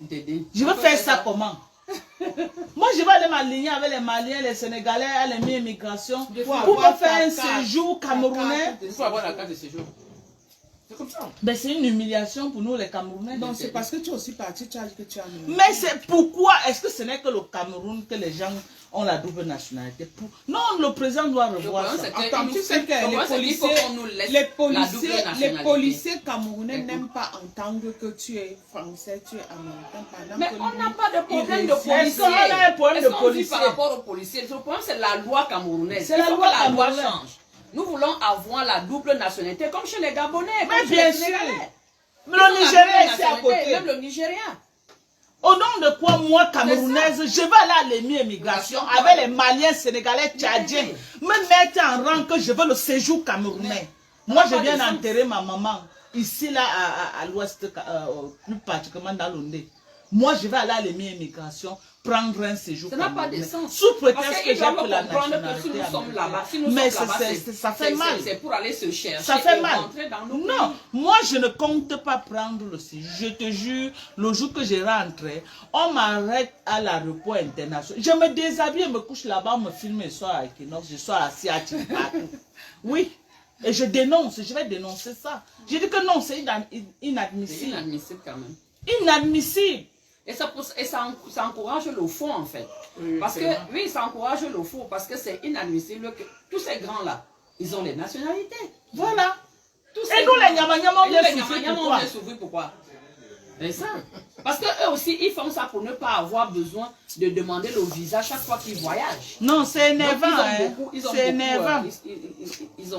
Speaker 2: Je veux faire ça comment? Moi, je vais aller m'aligner avec les Maliens, les Sénégalais, les mi-immigration pour me faire un séjour camerounais.
Speaker 4: Il faut avoir la carte de séjour. C'est comme ça.
Speaker 2: Mais c'est une humiliation pour nous, les Camerounais.
Speaker 3: Non, c'est parce que tu es aussi parti, tu as dit que tu as amené.
Speaker 2: Mais c'est pourquoi est-ce que ce n'est que le Cameroun que les gens ont la double nationalité? Non, le président doit revoir ça.
Speaker 3: Attends, tu sais que les policiers camerounais n'aiment pas entendre que tu es français, tu es américain.
Speaker 1: Mais on n'a pas de problème de policier.
Speaker 2: Est-ce qu'on a un problème de policier?
Speaker 1: Par rapport aux policiers, le problème c'est la loi camerounaise.
Speaker 2: C'est la loi camerounaise.
Speaker 1: Change. Nous voulons avoir la double nationalité comme chez les Gabonais.
Speaker 2: Mais bien sûr. Mais le Nigeria est ici à côté.
Speaker 1: Même le Nigeria.
Speaker 2: Au nom de quoi, moi, camerounaise, je vais aller à l'émigration avec les Maliens, Sénégalais, Tchadiens, me mettre en rang que je veux le séjour camerounais. Moi, je viens d'enterrer ma maman, ici, là, à l'ouest, plus particulièrement dans l'Ondé. Moi, je vais aller à l'émigration, prendre un séjour.
Speaker 1: Ça n'a pas de sens.
Speaker 2: Sous prétexte que j'ai
Speaker 1: pour
Speaker 2: la
Speaker 1: comprendre
Speaker 2: nationalité.
Speaker 1: que si nous sommes là-bas,
Speaker 2: mais ça fait mal.
Speaker 1: C'est pour aller se chercher.
Speaker 2: Ça fait
Speaker 1: et
Speaker 2: mal.
Speaker 1: rentrer dans nos
Speaker 2: Non,
Speaker 1: pays.
Speaker 2: moi je ne compte pas prendre le séjour. Je te jure, le jour que je rentre, on m'arrête à l'aéroport international. Je me déshabille, me couche là-bas, on me filme et soir à Equinox, je sois assis à Timbuktu. Oui. Et je dénonce, je vais dénoncer ça. Je dis que non, c'est inadmissible.
Speaker 1: C'est inadmissible quand même.
Speaker 2: Inadmissible.
Speaker 1: Et ça encourage le faux en fait.
Speaker 4: Oui,
Speaker 1: parce que, oui, ça encourage le faux parce que c'est inadmissible que tous ces grands-là, ils ont les nationalités.
Speaker 2: Voilà.
Speaker 1: Tous
Speaker 2: Et nous les Nyamanyama, on vient
Speaker 1: souffrir pourquoi? C'est ça. Parce qu'eux aussi, ils font ça pour ne pas avoir besoin de demander le visa chaque fois qu'ils voyagent.
Speaker 2: Non, c'est énervant. C'est énervant.
Speaker 1: Ils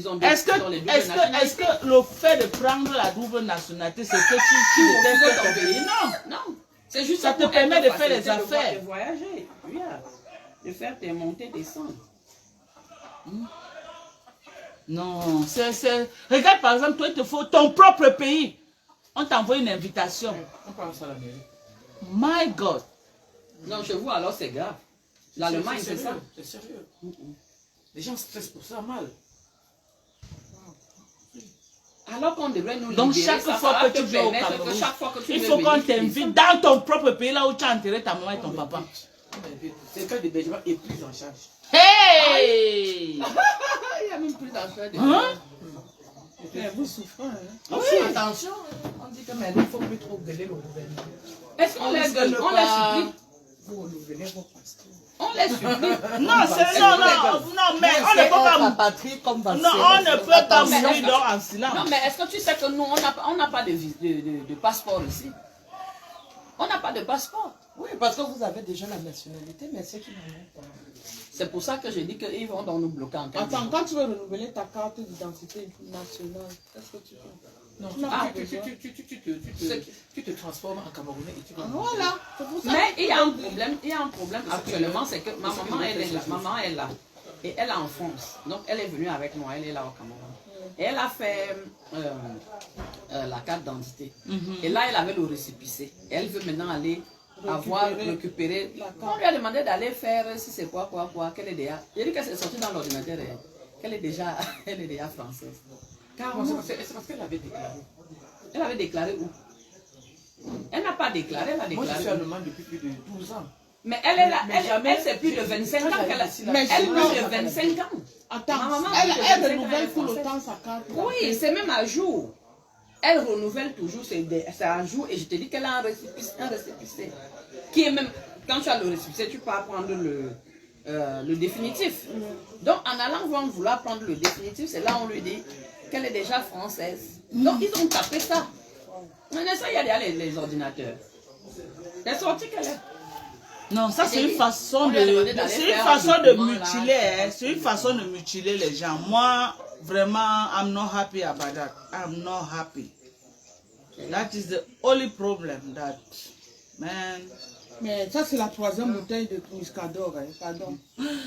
Speaker 1: ont
Speaker 2: Est-ce que le fait de prendre la double nationalité, c'est que tu détestes ton pays? Non.
Speaker 1: Non. C'est juste
Speaker 2: ça te permet de faire les affaires.
Speaker 1: De voyager. Regarde. De faire tes montées, descendre.
Speaker 2: Non, c'est... Regarde par exemple, toi, il te faut ton propre pays. On t'envoie une invitation.
Speaker 4: On parle ça à la mairie.
Speaker 2: My God.
Speaker 1: Non, chez vous, alors c'est grave. L'Allemagne, c'est ça.
Speaker 4: C'est sérieux. Les gens stressent pour ça mal.
Speaker 1: Alors qu'on devrait nous
Speaker 2: donc
Speaker 1: libérer,
Speaker 2: chaque fois que tu vas au Cameroun, il faut qu'on t'invite dans ton propre pays, là où tu as enterré ta maman et ton papa.
Speaker 4: C'est le cas d'hébergement et prise en charge.
Speaker 2: Hey!
Speaker 1: Il y a même plus d'affaires.
Speaker 3: Vous souffrez, hein?
Speaker 4: Oui. Attention, on dit que maintenant il ne faut plus trop gueuler le gouvernement.
Speaker 1: Est-ce qu'on les gueule? On les supplie?
Speaker 3: Vous renouvelez vos pasteurs.
Speaker 1: On les supplie.
Speaker 2: Non, mais on ne peut pas mourir en silence.
Speaker 1: Non, mais est-ce que tu sais que nous, on n'a pas de passeport ici? On n'a pas de passeport.
Speaker 5: Oui, parce que vous avez déjà la nationalité, mais ceux qui n'en ont pas.
Speaker 1: C'est pour ça que je dis qu'ils vont donc nous bloquer en cas.
Speaker 3: Attends, quand tu veux renouveler ta carte d'identité nationale, qu'est-ce que tu fais?
Speaker 4: Non, tu te transformes en Camerounais et tu vas...
Speaker 3: Voilà, c'est pour ça.
Speaker 1: Mais il y a un problème actuellement, c'est que ma maman, elle est là. Maman est là. Et elle est en France. Donc, elle est venue avec moi, elle est là au Cameroun. Et elle a fait la carte d'identité. Et là, elle avait le récépissé. Elle veut maintenant aller récupérer. On lui a demandé d'aller faire, si c'est quoi, qu'elle est déjà... J'ai dit qu'elle s'est sortie dans l'ordinateur, qu'elle est déjà française.
Speaker 4: C'est parce qu'elle avait déclaré.
Speaker 1: Elle avait déclaré où? Elle n'a pas déclaré, elle a déclaré.
Speaker 4: Moi, je suis allemande depuis plus de 12 ans.
Speaker 1: Mais elle est là, elle c'est plus de 25 ans qu'elle a.
Speaker 3: Mais
Speaker 1: elle plus de 25 ans.
Speaker 3: Attends,
Speaker 1: Ma maman
Speaker 3: elle renouvelle tout le temps sa carte.
Speaker 1: Oui, c'est même à jour. Elle renouvelle toujours, c'est un jour, et je te dis qu'elle a un récépissé. Qui est même, quand tu as le récépissé, tu peux prendre le définitif. Donc, en allant vouloir prendre le définitif, c'est là on lui dit qu'elle est déjà française. Donc, ils ont tapé ça. Maintenant, ça, il y a derrière les ordinateurs. Elle est sortie qu'elle est.
Speaker 2: Non, ça c'est une façon de mutiler, hein. C'est une façon de mutiler les gens. Moi, vraiment, I'm not happy about that. I'm not happy. That is the only problem that, man.
Speaker 3: Mais ça, c'est la 3e bouteille de Muscador, hein. Pardon.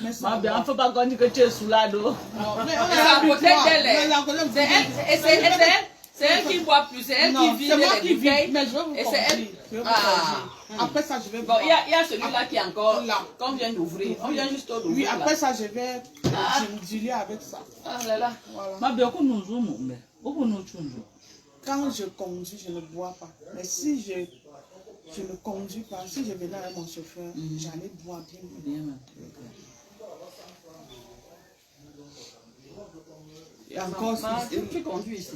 Speaker 3: Mais ça
Speaker 2: Ma bien, faut pas qu'on dise que tu es sous la dos.
Speaker 1: C'est à côté d'elle. C'est elle qui boit plus, c'est elle qui vide les bouteilles.
Speaker 3: Mais je vais vous corriger. Après ça, je vais...
Speaker 1: Bon, il y a celui-là qui est encore là, qu'on vient d'ouvrir. On vient juste d'ouvrir.
Speaker 3: Oui, après ça, je vais diluer avec ça.
Speaker 1: Ah là là.
Speaker 3: Voilà.
Speaker 2: Ma bien, qu'on nous zoome, mais où nous zoome.
Speaker 3: Quand je conduis, je ne bois pas. Mais si je ne conduis pas, si je venais avec mon chauffeur, j'allais boire bien. Et encore,
Speaker 1: tu conduis ici?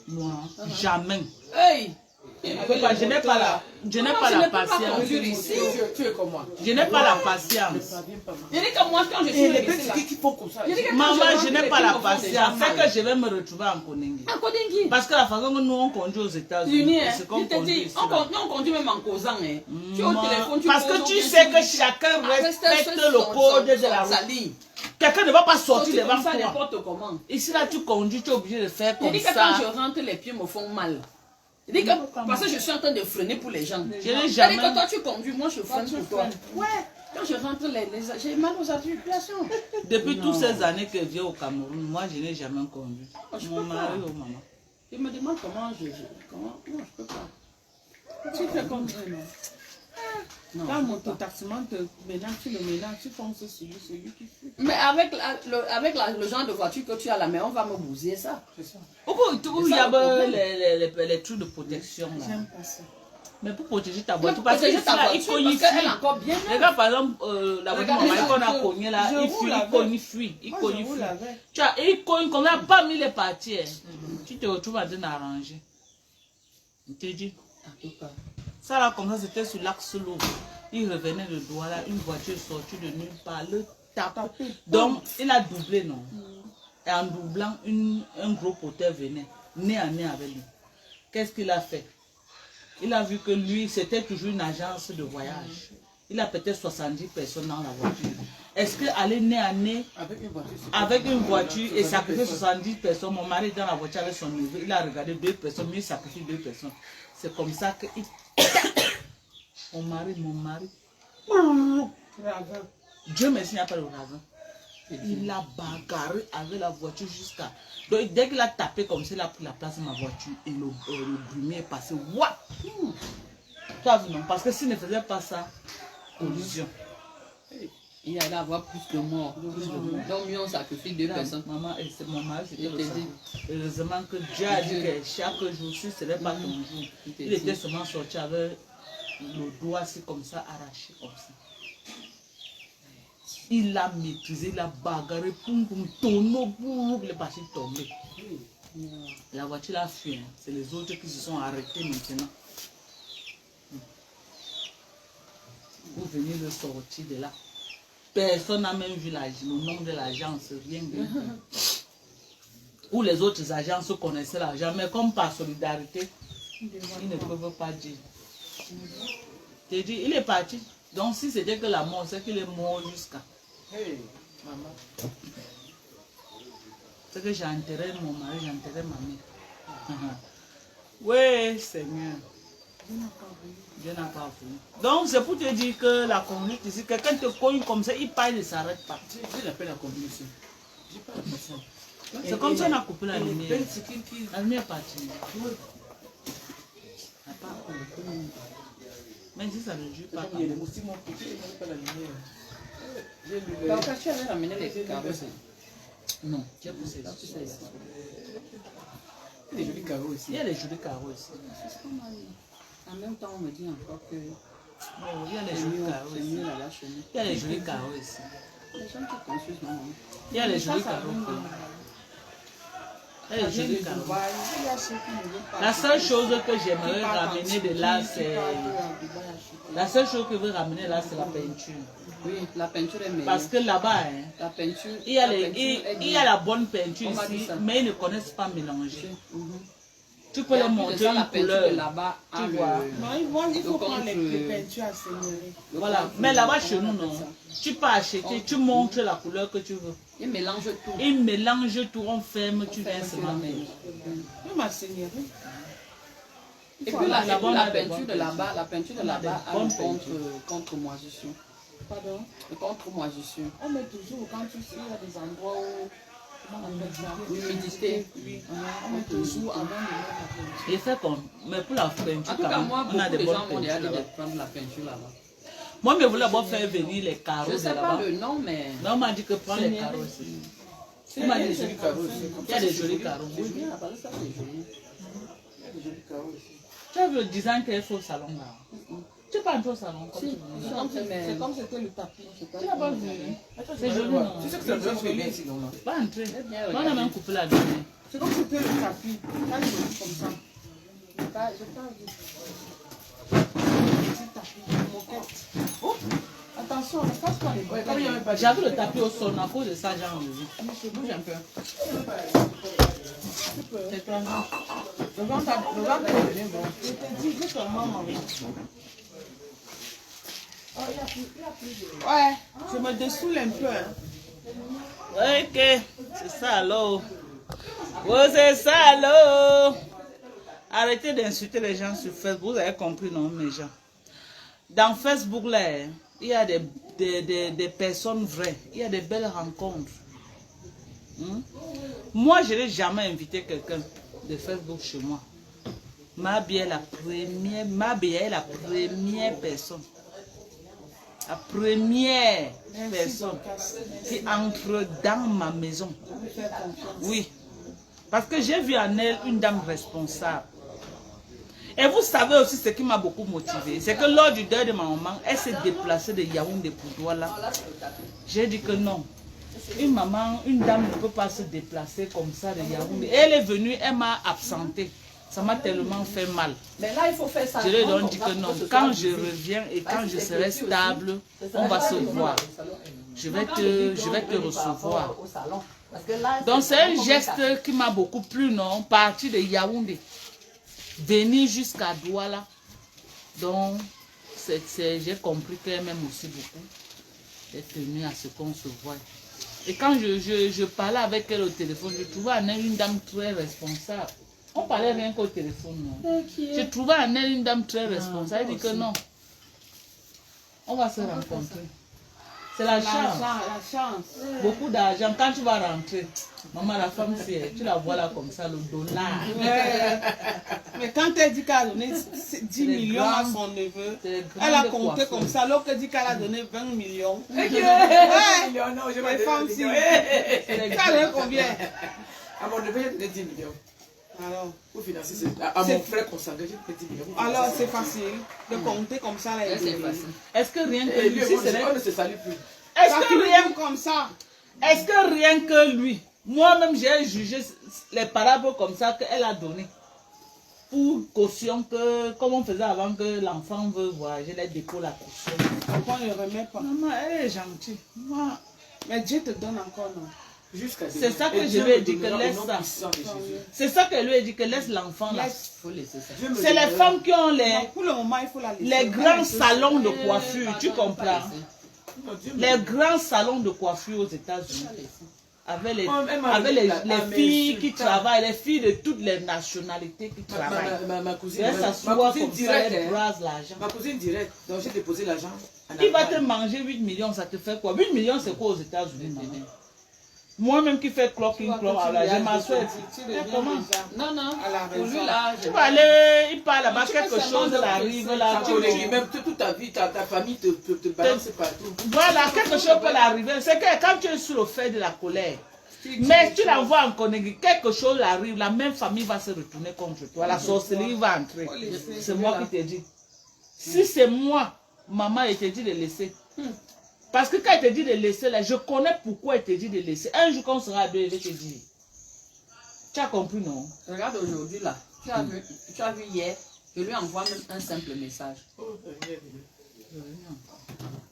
Speaker 2: Moi, jamais.
Speaker 1: Hey!
Speaker 2: Je n'ai pas la patience.
Speaker 4: Tu es comme moi.
Speaker 2: Je n'ai pas la patience.
Speaker 1: Je dis que moi, quand je suis
Speaker 4: les petits qui font comme ça.
Speaker 2: Maman, je n'ai pas la patience. C'est que je vais me retrouver en Koningui.
Speaker 1: En Koningui?
Speaker 2: Parce que la façon que nous on conduit aux États-Unis, c'est comme conduit ici.
Speaker 1: On conduit même en causant. Tu es au téléphone,
Speaker 2: parce que tu sais que chacun respecte le code de la route. Quelqu'un ne va pas sortir devant toi.
Speaker 1: N'importe comment.
Speaker 2: Ici, là, tu conduis, tu es obligé de faire comme ça.
Speaker 1: Je dis que quand je rentre, les pieds me font mal. Je dis que parce que je suis en train de freiner pour les gens.
Speaker 2: Je n'ai jamais...
Speaker 1: Quand toi tu conduis, moi je freine pour toi. Ouais. Quand je rentre, j'ai mal aux articulations.
Speaker 2: Depuis toutes ces années que je viens au Cameroun, moi je n'ai jamais conduit. Mon mari ou maman.
Speaker 1: Il me demande comment comment... Non, je peux pas.
Speaker 3: Tu fais comme ça, non? Quand mon taximent te mélange, tu le mélanges, tu fonces sur celui qui fait.
Speaker 1: Mais avec le genre de voiture que tu as là, mais on va me bousiller ça.
Speaker 3: C'est ça.
Speaker 2: Où il y a les trucs de protection là.
Speaker 3: J'aime pas ça.
Speaker 2: Mais pour protéger ta voiture, parce que il cogne
Speaker 1: elle est encore bien.
Speaker 2: Regarde par exemple, la voiture maman qu'on a cogné là, il fuit. Tu vois, il cogne comme ça, pas mis les parties. Tu te retrouves en train d'arranger. Je te dis. Ça là, comme ça, c'était sur l'axe lourd. Il revenait de Douala, une voiture sortie de nulle part, le tape. Donc, il a doublé, non? Et en doublant, un gros porteur venait, nez à nez avec lui. Qu'est-ce qu'il a fait? Il a vu que lui, c'était toujours une agence de voyage. Il a peut-être 70 personnes dans la voiture. Est-ce qu'aller nez à nez avec une voiture et sacrifier 70 personnes, mon mari est dans la voiture avec son neveu, il a regardé 2 personnes, mais il sacrifie 2 personnes. C'est comme ça que mon mari. Dieu merci, il n'y a pas de ravin. Il a bagarré avec la voiture jusqu'à... Donc dès qu'il a tapé comme ça, il a pris la place de ma voiture et le brumier est passé. What? Tu as vu, non? Parce que s'il ne faisait pas ça, collision.
Speaker 1: Il allait avoir plus de morts. Donc mieux on sacrifie 2 personnes.
Speaker 2: Maman, c'est mon mari, c'était le sang. Heureusement que Dieu a dit que chaque jour, si ce n'est pas ton jour, il était seulement sorti avec le doigt assis comme ça, arraché comme ça. Il a maîtrisé, il a bagarré, poum poum, tonneau, boum, il est parti tomber. La voiture a fui, hein. C'est les autres qui se sont arrêtés maintenant. Vous venez de sortir de là. Personne n'a même vu le nom de l'agence, rien de Ou les autres agences connaissaient l'argent, mais comme par solidarité, ils ne peuvent pas dire. Je dis, il est parti. Donc si c'était que la mort, c'est qu'il est mort jusqu'à.
Speaker 4: Hey, maman.
Speaker 2: C'est que j'ai enterré mon mari, j'ai enterré ma mère. Oui, Seigneur. Dieu n'a pas voulu. Donc c'est pour te dire que la conduite ici, quelqu'un te cogne comme ça, il parle, il ne s'arrête pas.
Speaker 4: J'ai la peine à conduire ici. J'ai pas la patience.
Speaker 2: C'est comme ça qu'on a coupé la lumière. La lumière est partie. Mais si ça ne joue pas.
Speaker 4: Il y a des moustiques, mon petit, il n'a pas la lumière. J'ai lu le...
Speaker 1: Donc, tu avais ramené les carreaux.
Speaker 2: Non, tu as poussé là.
Speaker 4: Il y a des jolis carreaux ici.
Speaker 2: Il y a des jolis carreaux ici.
Speaker 1: En même temps, on me dit encore que
Speaker 2: il y a les jolis carreaux ici. Il y a les jolis carreaux ici.
Speaker 1: Les gens qui construisent, non.
Speaker 2: Il y a les jolis carreaux. Elle est jolie, Caro.
Speaker 3: Dubaï, il y a ceux qui ne veulent pas.
Speaker 2: La seule chose que j'aimerais ramener de là, c'est... La seule chose que je veux ramener là, c'est la peinture.
Speaker 1: Oui, la peinture est meilleure.
Speaker 2: Parce que là-bas, hein,
Speaker 1: La peinture,
Speaker 2: il y a,
Speaker 1: la
Speaker 2: les,
Speaker 1: peinture est
Speaker 2: il y
Speaker 1: bien.
Speaker 2: a la bonne peinture
Speaker 1: On m'a dit
Speaker 2: ici,
Speaker 1: ça.
Speaker 2: mais ils ne connaissent pas mélanger. Tu peux
Speaker 1: Et
Speaker 2: les
Speaker 1: en plus de
Speaker 2: montrer
Speaker 1: ça, la
Speaker 2: une
Speaker 1: peinture
Speaker 2: couleur.
Speaker 1: de là-bas a
Speaker 2: Tu
Speaker 1: le-
Speaker 2: vois.
Speaker 3: Non, il faut
Speaker 1: le
Speaker 3: prendre les
Speaker 1: contre-
Speaker 3: peintures à seigneurie.
Speaker 2: Voilà. Mais là-bas, chez nous, non. Tu peux acheter, tu montres la couleur que tu veux.
Speaker 1: Il mélange tout.
Speaker 2: Ils mélangent tout, on ferme, tu viens
Speaker 1: Ferme,
Speaker 2: seulement.
Speaker 1: tu ramènes.
Speaker 3: Même à seigneurie.
Speaker 1: Et puis la,
Speaker 2: Là-bas, on a
Speaker 1: la
Speaker 2: des
Speaker 1: peinture
Speaker 2: bonnes
Speaker 1: de là-bas, la peinture de
Speaker 2: On a
Speaker 1: là-bas
Speaker 2: des
Speaker 1: a le
Speaker 2: bonnes
Speaker 1: contre-moisissure.
Speaker 3: Pardon.
Speaker 1: Le contre-moisissure.
Speaker 3: On met toujours, quand tu sais, il y a des endroits où, comment on appelle ça?
Speaker 1: L'humidité.
Speaker 3: Oui. On met toujours avant de mettre la peinture.
Speaker 2: Et fait comme, mais pour la peinture,
Speaker 1: En tout
Speaker 2: quand
Speaker 1: cas,
Speaker 2: même,
Speaker 1: moi,
Speaker 2: on a
Speaker 1: beaucoup
Speaker 2: des
Speaker 1: de
Speaker 2: bonnes
Speaker 1: gens m'ont déjà
Speaker 2: peintures
Speaker 1: dit de
Speaker 2: là-bas.
Speaker 1: prendre la peinture là-bas.
Speaker 2: Moi, je voulais d'abord faire venir les carreaux
Speaker 1: Je ne
Speaker 2: de
Speaker 1: sais pas
Speaker 2: là-bas.
Speaker 1: le nom, mais...
Speaker 2: Mais on m'a dit que prends les carreaux aussi. Il m'a dit des jolis carreaux aussi. Il y a des jolis carreaux.
Speaker 1: Oui, bien, parce que ça, c'est joli.
Speaker 2: Tu as vu le design qu'il faut au salon là? Tu n'es pas entré au salon comme
Speaker 1: Si,
Speaker 2: tu veux.
Speaker 3: C'est comme c'était le tapis.
Speaker 2: Tu n'as pas vu? C'est joli, non?
Speaker 4: Tu sais que c'est un peu bien ici, non?
Speaker 2: Pas entrer.
Speaker 1: bien
Speaker 2: Moi, on a même coupé la journée.
Speaker 3: C'est comme c'était le tapis. Quand il est comme ça. J'ai pas vu. Petit tapis, moquette. Oh, attention, ne casse pas les
Speaker 4: Ouais, comme il n'y avait pas de...
Speaker 2: J'avais le tapis au sol, à cause de ça, j'ai enlevé.
Speaker 4: Bouge un peu.
Speaker 2: C'est toi.
Speaker 3: Le ventre est bien bon. Je te dis, je te maman. Ouais, je me dessoule un peu. Hein.
Speaker 2: Ok, c'est ça alors. Oh, c'est ça alors. Arrêtez d'insulter les gens sur Facebook, vous avez compris, non, mes gens. Dans Facebook, là, il y a des personnes vraies, il y a des belles rencontres. Moi, je n'ai jamais invité quelqu'un de Facebook chez moi. Mabi est la première personne. La première personne qui entre dans ma maison. Oui. Parce que j'ai vu en elle une dame responsable. Et vous savez aussi ce qui m'a beaucoup motivé. C'est que lors du deuil de ma maman, elle s'est déplacée de Yaoundé pour Douala. J'ai dit que non. Une maman, une dame ne peut pas se déplacer comme ça de Yaoundé. Elle est venue, elle m'a absentée. Ça m'a tellement fait mal.
Speaker 1: Mais là, il faut faire ça.
Speaker 2: Je lui ai donc dit que non. Quand je reviens et quand je serai stable, on va se voir. Je vais te recevoir. Donc c'est un geste qui m'a beaucoup plu, non? Partir de Yaoundé, venir jusqu'à Douala. Donc j'ai compris qu'elle m'aime aussi beaucoup. Elle est tenue à ce qu'on se voit. Et quand je parlais avec elle au téléphone, je trouvais en elle une dame très responsable. On parlait rien qu'au téléphone, non? Je trouvais en elle une dame très responsable. Elle dit que non. On va se rencontrer. C'est la chance.
Speaker 3: La chance.
Speaker 2: Beaucoup d'argent. Quand tu vas rentrer, maman, la femme, tu la vois là comme ça, le dollar.
Speaker 3: Mais quand elle dit qu'elle a donné 10 millions à son neveu, elle a compté comme ça. L'autre dit qu'elle a donné 20 millions. Ouais, les femmes, si. Ça donne combien?
Speaker 4: À mon neveu, j'ai donné 10 millions.
Speaker 3: Alors,
Speaker 4: Pour financer, à mon frère consanguin, j'ai donné 10 millions.
Speaker 3: alors c'est facile de compter comme ça. Là,
Speaker 1: C'est facile.
Speaker 2: Est-ce que rien que
Speaker 4: Et
Speaker 2: lui,
Speaker 4: lui,
Speaker 2: si
Speaker 4: on
Speaker 2: ce n'est-
Speaker 4: ne se salue plus.
Speaker 2: est-ce
Speaker 3: Ça
Speaker 2: que
Speaker 3: finit
Speaker 2: rien
Speaker 3: comme ça.
Speaker 2: Est-ce que rien que lui, moi-même j'ai jugé les parables comme ça qu'elle a donné pour caution que, comme on faisait avant que l'enfant veut voyager, les dépôts la caution.
Speaker 3: Après, on ne remet pas.
Speaker 2: Maman, elle est gentille. Moi,
Speaker 3: Mais Dieu te donne encore, non?
Speaker 4: Jusqu'à
Speaker 2: c'est ça que
Speaker 4: et
Speaker 2: je
Speaker 4: Dieu
Speaker 2: lui ai
Speaker 4: me
Speaker 2: dit que
Speaker 4: donnera au
Speaker 2: laisse
Speaker 4: nom
Speaker 2: ça.
Speaker 4: puissant de Jésus.
Speaker 2: C'est ça que lui a dit que laisse l'enfant là.
Speaker 1: Faut laisser ça.
Speaker 4: Dieu me
Speaker 2: C'est les
Speaker 4: donnera-
Speaker 2: femmes qui ont
Speaker 3: Non, pour le moment, il faut la laisser.
Speaker 2: les grands salons de coiffure, tu comprends?
Speaker 4: Non, Dieu me
Speaker 2: Les grands salons de coiffure aux États-Unis. Avec les,
Speaker 4: Elle m'a
Speaker 2: avec
Speaker 4: dit
Speaker 2: les filles qui travaillent, les filles de toutes les nationalités qui travaillent.
Speaker 4: Ma cousine,
Speaker 2: Elle
Speaker 4: ma
Speaker 2: s'assoit
Speaker 4: cousine
Speaker 2: comme ça, elle
Speaker 4: directe,
Speaker 2: brase l'argent.
Speaker 4: ma cousine directe, donc j'ai déposé l'argent. en
Speaker 2: Il va te
Speaker 4: Allemagne.
Speaker 2: manger 8 millions, ça te fait quoi? 8 millions, c'est quoi aux États-Unis, maman? Moi-même qui fais clocking clock, je m'assois. Comment?
Speaker 1: Non, non.
Speaker 3: Elle a
Speaker 1: Pour lui,
Speaker 3: raison.
Speaker 1: là,
Speaker 2: Tu vas aller, il parle là-bas, quelque chose arrive là.
Speaker 4: Ta collègue, même toute ta vie, ta famille te balance partout.
Speaker 2: Voilà, quelque chose peut l'arriver. C'est que quand tu es sur le fait de la colère, mais tu la vois en Conégui, quelque chose arrive, la même famille va se retourner contre toi. La sorcellerie va entrer. C'est moi qui t'ai dit. Si c'est moi, maman, elle te dit de laisser. Parce que quand elle te dit de laisser, là, je connais pourquoi elle te dit de laisser. Un jour qu'on sera à deux, elle va te dire. Tu as compris, non?
Speaker 1: Regarde aujourd'hui là. Tu as vu hier, je lui envoie même un simple message.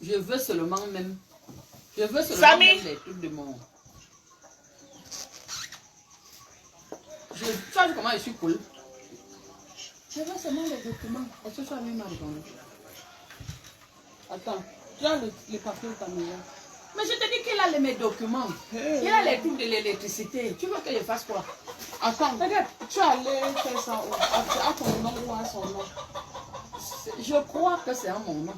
Speaker 1: Je veux seulement même. Je veux seulement même les trucs de mon. Tu as vu comment je suis cool? Je veux seulement les documents. Est-ce que tu as vu ma réponse? Attends, tu as les papiers de ta maison. Mais je te dis qu'il a mes documents. Il a les trucs de l'électricité. Tu veux que je fasse quoi?
Speaker 3: Attends, regarde, tu es allé faire ça à ton nom ou à son nom?
Speaker 1: Je crois que c'est à mon nom.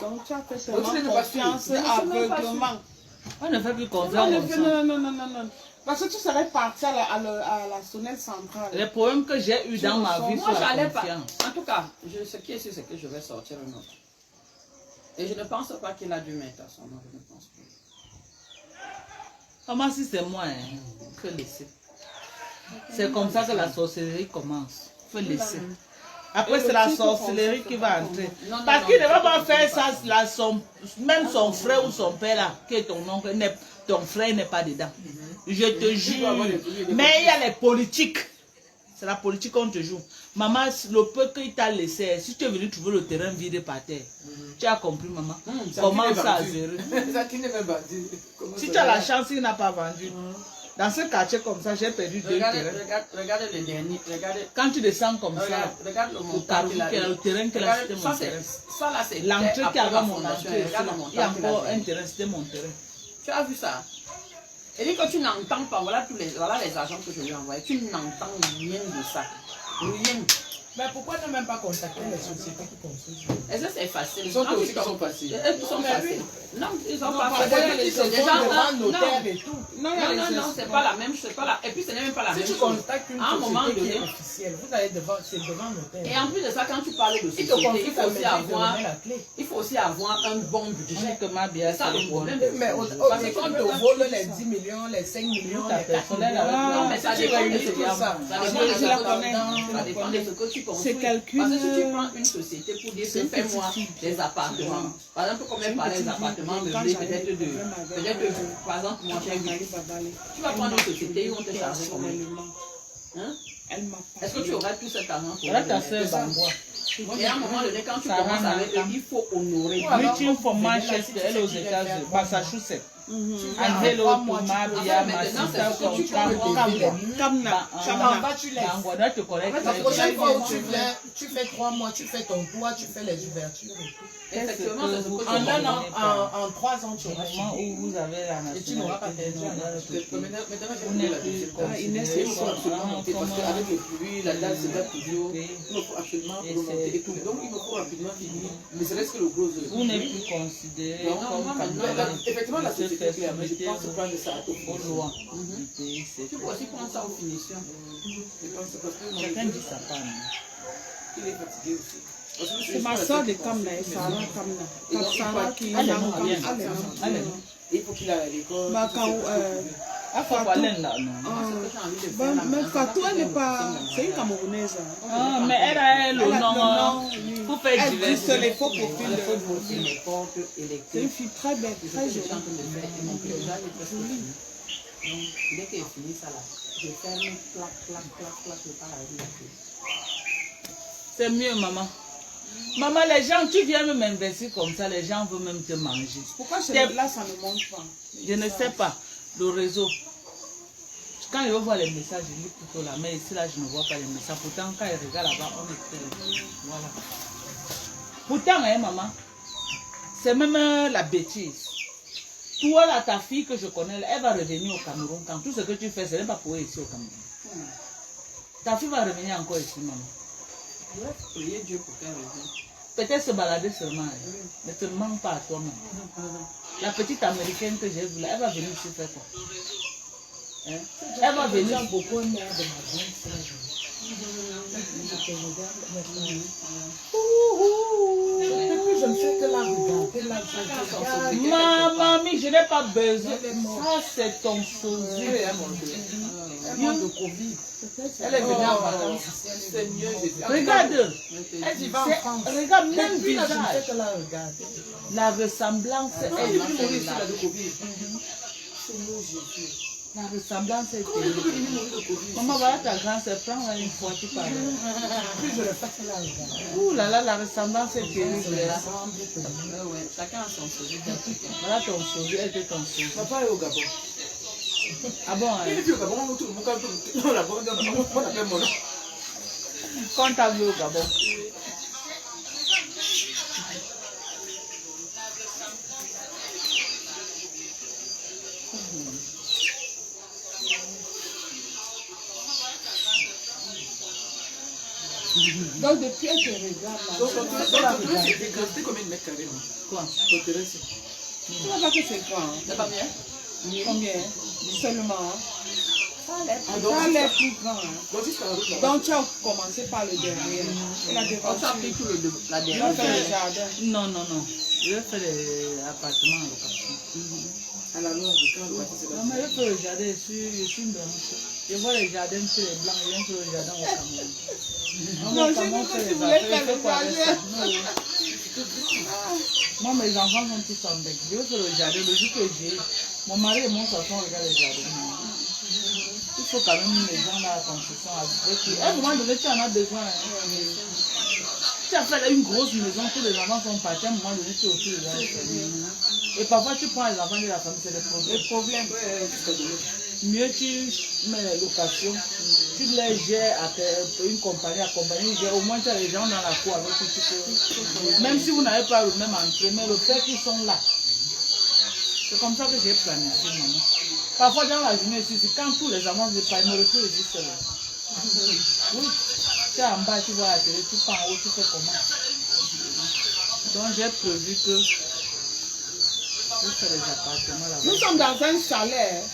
Speaker 3: Donc tu as fait seulement confiance aveuglement.
Speaker 2: On ne fait plus confiance.
Speaker 3: Non. Parce que tu serais parti à la sonnette centrale.
Speaker 2: Les problèmes que j'ai eu dans ma vie
Speaker 1: moi,
Speaker 2: sur la
Speaker 1: j'allais pas.
Speaker 2: confiance.
Speaker 1: En tout cas, ce qui est sûr, c'est que je vais sortir un autre. Et je ne pense pas qu'il a dû mettre à son nom. Je ne pense pas.
Speaker 2: Comment si c'est moi, hein? Faut laisser. C'est comme ça que la sorcellerie commence. Faut laisser. Après, c'est la sorcellerie qui va entrer. Parce qu'il ne va pas faire ça, même son frère ou son père là, qui est ton oncle, ton frère n'est pas dedans. Je te jure. Mais il y a les politiques. C'est la politique qu'on te joue. Maman, le peu qu'il t'a laissé, si tu es venu trouver le terrain vide par terre, tu as compris, maman? Comment ça a géré? Si tu as la chance, il n'a pas vendu. Dans ce quartier comme ça, j'ai perdu 2 terrains.
Speaker 1: Regarde le dernier.
Speaker 2: Quand tu descends comme ça,
Speaker 1: regarde le
Speaker 2: au
Speaker 1: montant
Speaker 2: Carrefour,
Speaker 1: qu'il a
Speaker 2: qui est le terrain qu'il a, c'était mon terrain.
Speaker 1: Ça là, c'est
Speaker 2: l'entrée qui avait mon
Speaker 1: fondation.
Speaker 2: entrée.
Speaker 1: Regarde le montant
Speaker 2: Il y a
Speaker 1: qu'il a
Speaker 2: encore
Speaker 1: fait.
Speaker 2: un terrain, c'était mon terrain.
Speaker 1: Tu as vu ça? Et dit que tu n'entends pas, voilà les agents que je lui ai envoyés. Tu n'entends rien de ça. Rien.
Speaker 5: Mais pourquoi ne même pas contacter les sociétés qui construisent?
Speaker 1: Et ça, c'est facile.
Speaker 4: Ils sont aussi qui sont passés.
Speaker 1: Ils sont faciles. Non, ils sont pas
Speaker 3: parce
Speaker 1: faciles.
Speaker 3: que
Speaker 1: Les
Speaker 3: ils se
Speaker 1: gens,
Speaker 3: font devant
Speaker 1: non,
Speaker 3: notaire et tout.
Speaker 1: non, c'est pas la même chose. Et puis, ce n'est même pas la même
Speaker 5: Si
Speaker 1: chose.
Speaker 5: tu contactes une
Speaker 1: À un moment
Speaker 5: société qui
Speaker 1: donné.
Speaker 5: est officielle, vous allez devant, c'est devant notaire.
Speaker 1: Et en plus de ça, quand tu parles de
Speaker 5: Il te
Speaker 1: société,
Speaker 5: confie
Speaker 1: il faut aussi
Speaker 5: la
Speaker 1: avoir,
Speaker 5: la clé.
Speaker 1: il faut aussi avoir un bon budget.
Speaker 2: Uniquement bien,
Speaker 1: C'est ça le problème.
Speaker 5: Mais
Speaker 1: Parce que
Speaker 5: quand
Speaker 1: quand
Speaker 5: on te vole les 10 millions, les 5 millions,
Speaker 2: ta
Speaker 5: les 4
Speaker 2: personnelle
Speaker 5: millions,
Speaker 2: avec
Speaker 1: Non, mais ça
Speaker 5: tu
Speaker 1: dépend de
Speaker 5: réunis
Speaker 1: ce
Speaker 5: tout
Speaker 1: que
Speaker 5: ça.
Speaker 1: ça dépend de
Speaker 3: Je
Speaker 1: ce
Speaker 3: la
Speaker 1: que
Speaker 3: connais.
Speaker 1: ça dépend de ce que tu construis.
Speaker 3: C'est calcul.
Speaker 1: Parce que si tu prends une société pour dire que fais-moi des appartements, par exemple, combien par les appartements meublés, peut-être, par exemple, moi j'ai vu. Tu vas prendre une société, ils vont te charger combien? Hein? Est-ce que tu aurais tout cet argent pour
Speaker 2: Voilà ta
Speaker 1: le
Speaker 2: soeur
Speaker 1: mettre?
Speaker 2: Bambois.
Speaker 1: Et à un moment donné, quand tu
Speaker 2: Ça
Speaker 1: commences
Speaker 2: rend
Speaker 1: avec eux, il faut honorer.
Speaker 2: Meeting for Manchester, elle est aux États-Unis, Massachusetts. And hello to Mabia, ma sister from Kamna.
Speaker 5: En bas, tu laisses.
Speaker 2: Angola te connaît.
Speaker 5: La prochaine fois où tu viens, tu fais 3 mois, tu fais ton toit, tu fais les ouvertures.
Speaker 1: Effectivement, c'est ce que
Speaker 5: En
Speaker 1: je
Speaker 5: un
Speaker 1: comprends.
Speaker 5: an, en 3 ans, tu
Speaker 2: Au
Speaker 5: auras
Speaker 2: moment
Speaker 5: fini.
Speaker 2: où vous avez la
Speaker 5: Et tu n'auras pas
Speaker 2: nationalité,
Speaker 5: perdu.
Speaker 4: Maintenant,
Speaker 2: vous n'êtes plus
Speaker 3: Inès,
Speaker 2: considéré
Speaker 4: il faut absolument monter parce qu'avec le pluie, la date se bat toujours.
Speaker 2: Et
Speaker 4: Il nous faut absolument remonter et tout. Donc il nous faut rapidement finir. Mais c'est reste que le gros œuvre.
Speaker 2: vous n'êtes plus considéré
Speaker 4: Non,
Speaker 2: comme
Speaker 1: non,
Speaker 2: candidat.
Speaker 4: effectivement, la
Speaker 2: Vous
Speaker 4: société est claire, mais je pense prendre ça au
Speaker 2: au
Speaker 4: fond.
Speaker 2: loin du pays. C'est
Speaker 1: Tu peux aussi prendre ça aux finitions.
Speaker 4: Je pense parce que
Speaker 2: chacun dit sa part.
Speaker 4: il est fatigué aussi. Parce que
Speaker 3: C'est ma soeur de Kamna, Sarah Kamna. Sarah qui est
Speaker 2: Elle est
Speaker 3: dans
Speaker 2: mariée.
Speaker 3: Kamna.
Speaker 2: Allez.
Speaker 4: il faut qu'il aille à l'école.
Speaker 3: Bah, quand,
Speaker 2: Ah, faut pas aller là, non.
Speaker 3: mais Fatou, elle n'est pas. C'est une Camerounaise.
Speaker 2: Ah, mais elle a le
Speaker 3: Elle a
Speaker 2: nom.
Speaker 3: le nom.
Speaker 2: Pour faire
Speaker 3: Elle
Speaker 2: divers.
Speaker 3: dit sur les faux profils.
Speaker 1: Il faut aussi
Speaker 3: de-
Speaker 1: les portes
Speaker 3: C'est une
Speaker 1: électriques.
Speaker 3: fille très belle,
Speaker 1: C'est ce
Speaker 3: très
Speaker 1: que je suis en
Speaker 3: jolie.
Speaker 1: train de faire. Et mon closage est presque fini. Donc, dès qu'il est fini, ça là, je ferme, clac, clac, clac, clac, le paradis.
Speaker 2: C'est mieux, maman. Maman, les gens, tu viens même investir comme ça, les gens veulent même te manger.
Speaker 3: Pourquoi là, ça ne monte pas?
Speaker 2: Je ne sais pas, le réseau. Quand je vois les messages, je lis plutôt là, mais ici, là, je ne vois pas les messages. Pourtant, quand je regarde là-bas, on est très... Voilà. Pourtant, hein, maman, c'est même la bêtise. Toi, là, ta fille que je connais, elle va revenir au Cameroun. Quand tout ce que tu fais, ce n'est pas pour elle ici au Cameroun. Ta fille va revenir encore ici, maman.
Speaker 1: Je vais prier Dieu pour qu'elle revienne.
Speaker 2: Peut-être se balader seulement, hein. Ne te manque pas à toi-même. La petite américaine que j'ai vue là, elle va venir ici faire quoi? Hein? Elle va venir.
Speaker 5: J'ai beaucoup de mère de ma grande sœur. Je te regarde maintenant. Je ne fais que la regarder, la regarder.
Speaker 2: Mamie, je n'ai pas besoin. Ça, c'est ton sosie.
Speaker 5: Elle manque de Covid. Elle est venue en vacances ici.
Speaker 4: Seigneur Jésus.
Speaker 2: Regarde.
Speaker 5: Elle dit va en France.
Speaker 2: Regarde, même
Speaker 5: Depuis là, je ne
Speaker 2: visage.
Speaker 5: fais que la regarder.
Speaker 2: La ressemblance
Speaker 4: Elle
Speaker 2: est
Speaker 4: est venue mourir ici,
Speaker 2: là.
Speaker 4: là, de Covid.
Speaker 5: Seigneur Jésus.
Speaker 2: La ressemblance est terrible. Maman, voilà ta grand-sœur, prends-la une fois, tu parles.
Speaker 5: Puis je le fasse là.
Speaker 2: Ouh là là, la ressemblance est terrible. Là.
Speaker 1: Ouais, chacun a son sourire.
Speaker 2: Voilà ton sourire, elle était ton sourire.
Speaker 4: Papa est au Gabon.
Speaker 2: Ah bon, hein?
Speaker 4: Il est au Gabon, on appelle mon nom.
Speaker 2: Quand t'as vu au Gabon?
Speaker 3: Donc depuis elle te regarde là.
Speaker 4: Donc, c'était combien de mètres carrés?
Speaker 2: Quoi?
Speaker 4: Forteresse.
Speaker 3: Tu vois pas que c'est grand. Hein?
Speaker 4: C'est pas bien?
Speaker 3: Combien? Seulement. Hein? Ça a l'air plus grand. Hein?
Speaker 4: Donc, jusqu'à la route là.
Speaker 3: Donc tu as commencé par le derrière. Et la
Speaker 1: On
Speaker 3: devanture.
Speaker 1: s'applique tout la
Speaker 3: Tu
Speaker 1: dernière.
Speaker 3: vas faire le jardin.
Speaker 2: Non, non, non. Je vais faire les appartements en location.
Speaker 4: À la longue, quand on va c'est là.
Speaker 2: Maman, je fais le jardin, je suis une blanche. Je vois les jardins sur les blancs, je viens faire le jardin au Cameroun.
Speaker 3: Non, j'ai vu que tu voulais faire le jardin.
Speaker 2: Moi, mes enfants sont tous en bec. Je veux faire le jardin. Le jour que j'ai, mon mari et mon garçon regardent le jardin. Il faut quand même les gens là à construction. À un moment donné, tu en as besoin. Hein. Tu as fait une grosse maison, tous les enfants sont partis. À un moment donné, tu es autour de gens. Et parfois, tu prends les enfants de la famille, c'est des problèmes.
Speaker 3: Le problème.
Speaker 2: Mieux tu mets les locations, tu les gères à une compagnie, au moins tu as les gens dans la cour avec qui tu peux. Même si vous n'avez pas le même entrée, mais le fait qu'ils sont là. C'est comme ça que j'ai planifié, maman. Parfois dans la journée, quand tous les enfants ne pas, ils me retrouvent ici seul. Oui. Tu es en bas, tu vois la télé, tu pars en haut, tu fais comment? Donc j'ai prévu que je fais les appartements là-bas.
Speaker 3: Nous sommes dans un chalet.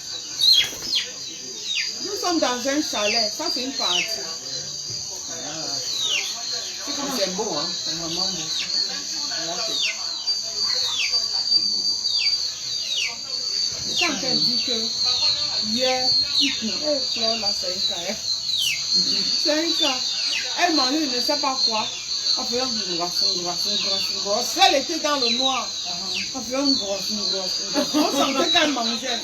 Speaker 3: Nous sommes dans un chalet. Ça, c'est une partie.
Speaker 1: C'est beau, hein? C'est vraiment beau.
Speaker 3: Quand elle dit que hier, Flore là, c'est un cas. C'est un cas. Elle mangeait, je ne sais pas quoi. En faisant une grosse. Elle était dans le noir. En faisant une grosse. On sentait qu'elle mangeait.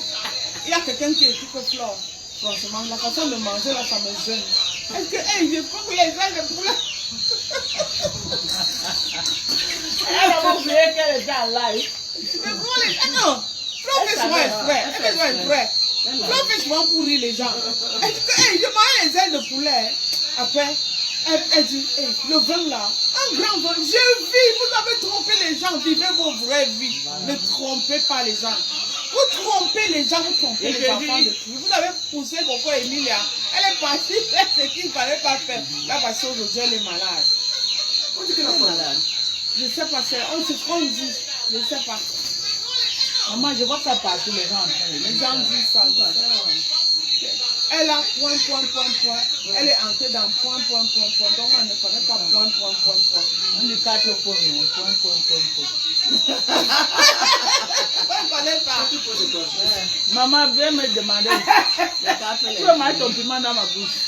Speaker 3: Il y a quelqu'un qui écoute Flore. Franchement, la façon de manger là, ça me gêne. Est-ce que, je crois que les ailes de poulet.
Speaker 2: Elle a oublié qu'elle était en live.
Speaker 3: Non, Flore fait souvent exprès. Elle fait souvent exprès. Flore fait souvent pour rire les gens. Est-ce que, je mange les ailes de poulet. Après, elle dit, le vin là, un grand vin, je vis, vous avez trompé les gens, vivez vos vraies vies. Ne trompez pas les gens. Vous trompez les gens, vous trompez les enfants de qui. Vous avez poussé Coco Emilia. Elle est partie faire ce qu'il ne fallait pas faire. Là, parce qu'aujourd'hui, elle est malade.
Speaker 4: On dit qu'elle est malade.
Speaker 3: Je ne sais pas, c'est ce qu'on dit. Je ne sais pas.
Speaker 2: Maman, je vois ça partout, les gens en train de
Speaker 3: Les gens disent ça. Elle a point. Elle est entrée dans point. Donc, on ne connaît pas point.
Speaker 2: On dit 4 points, point.
Speaker 3: On ne connaît pas.
Speaker 2: Maman, viens me demander. Tu veux mettre ton piment dans ma bouche.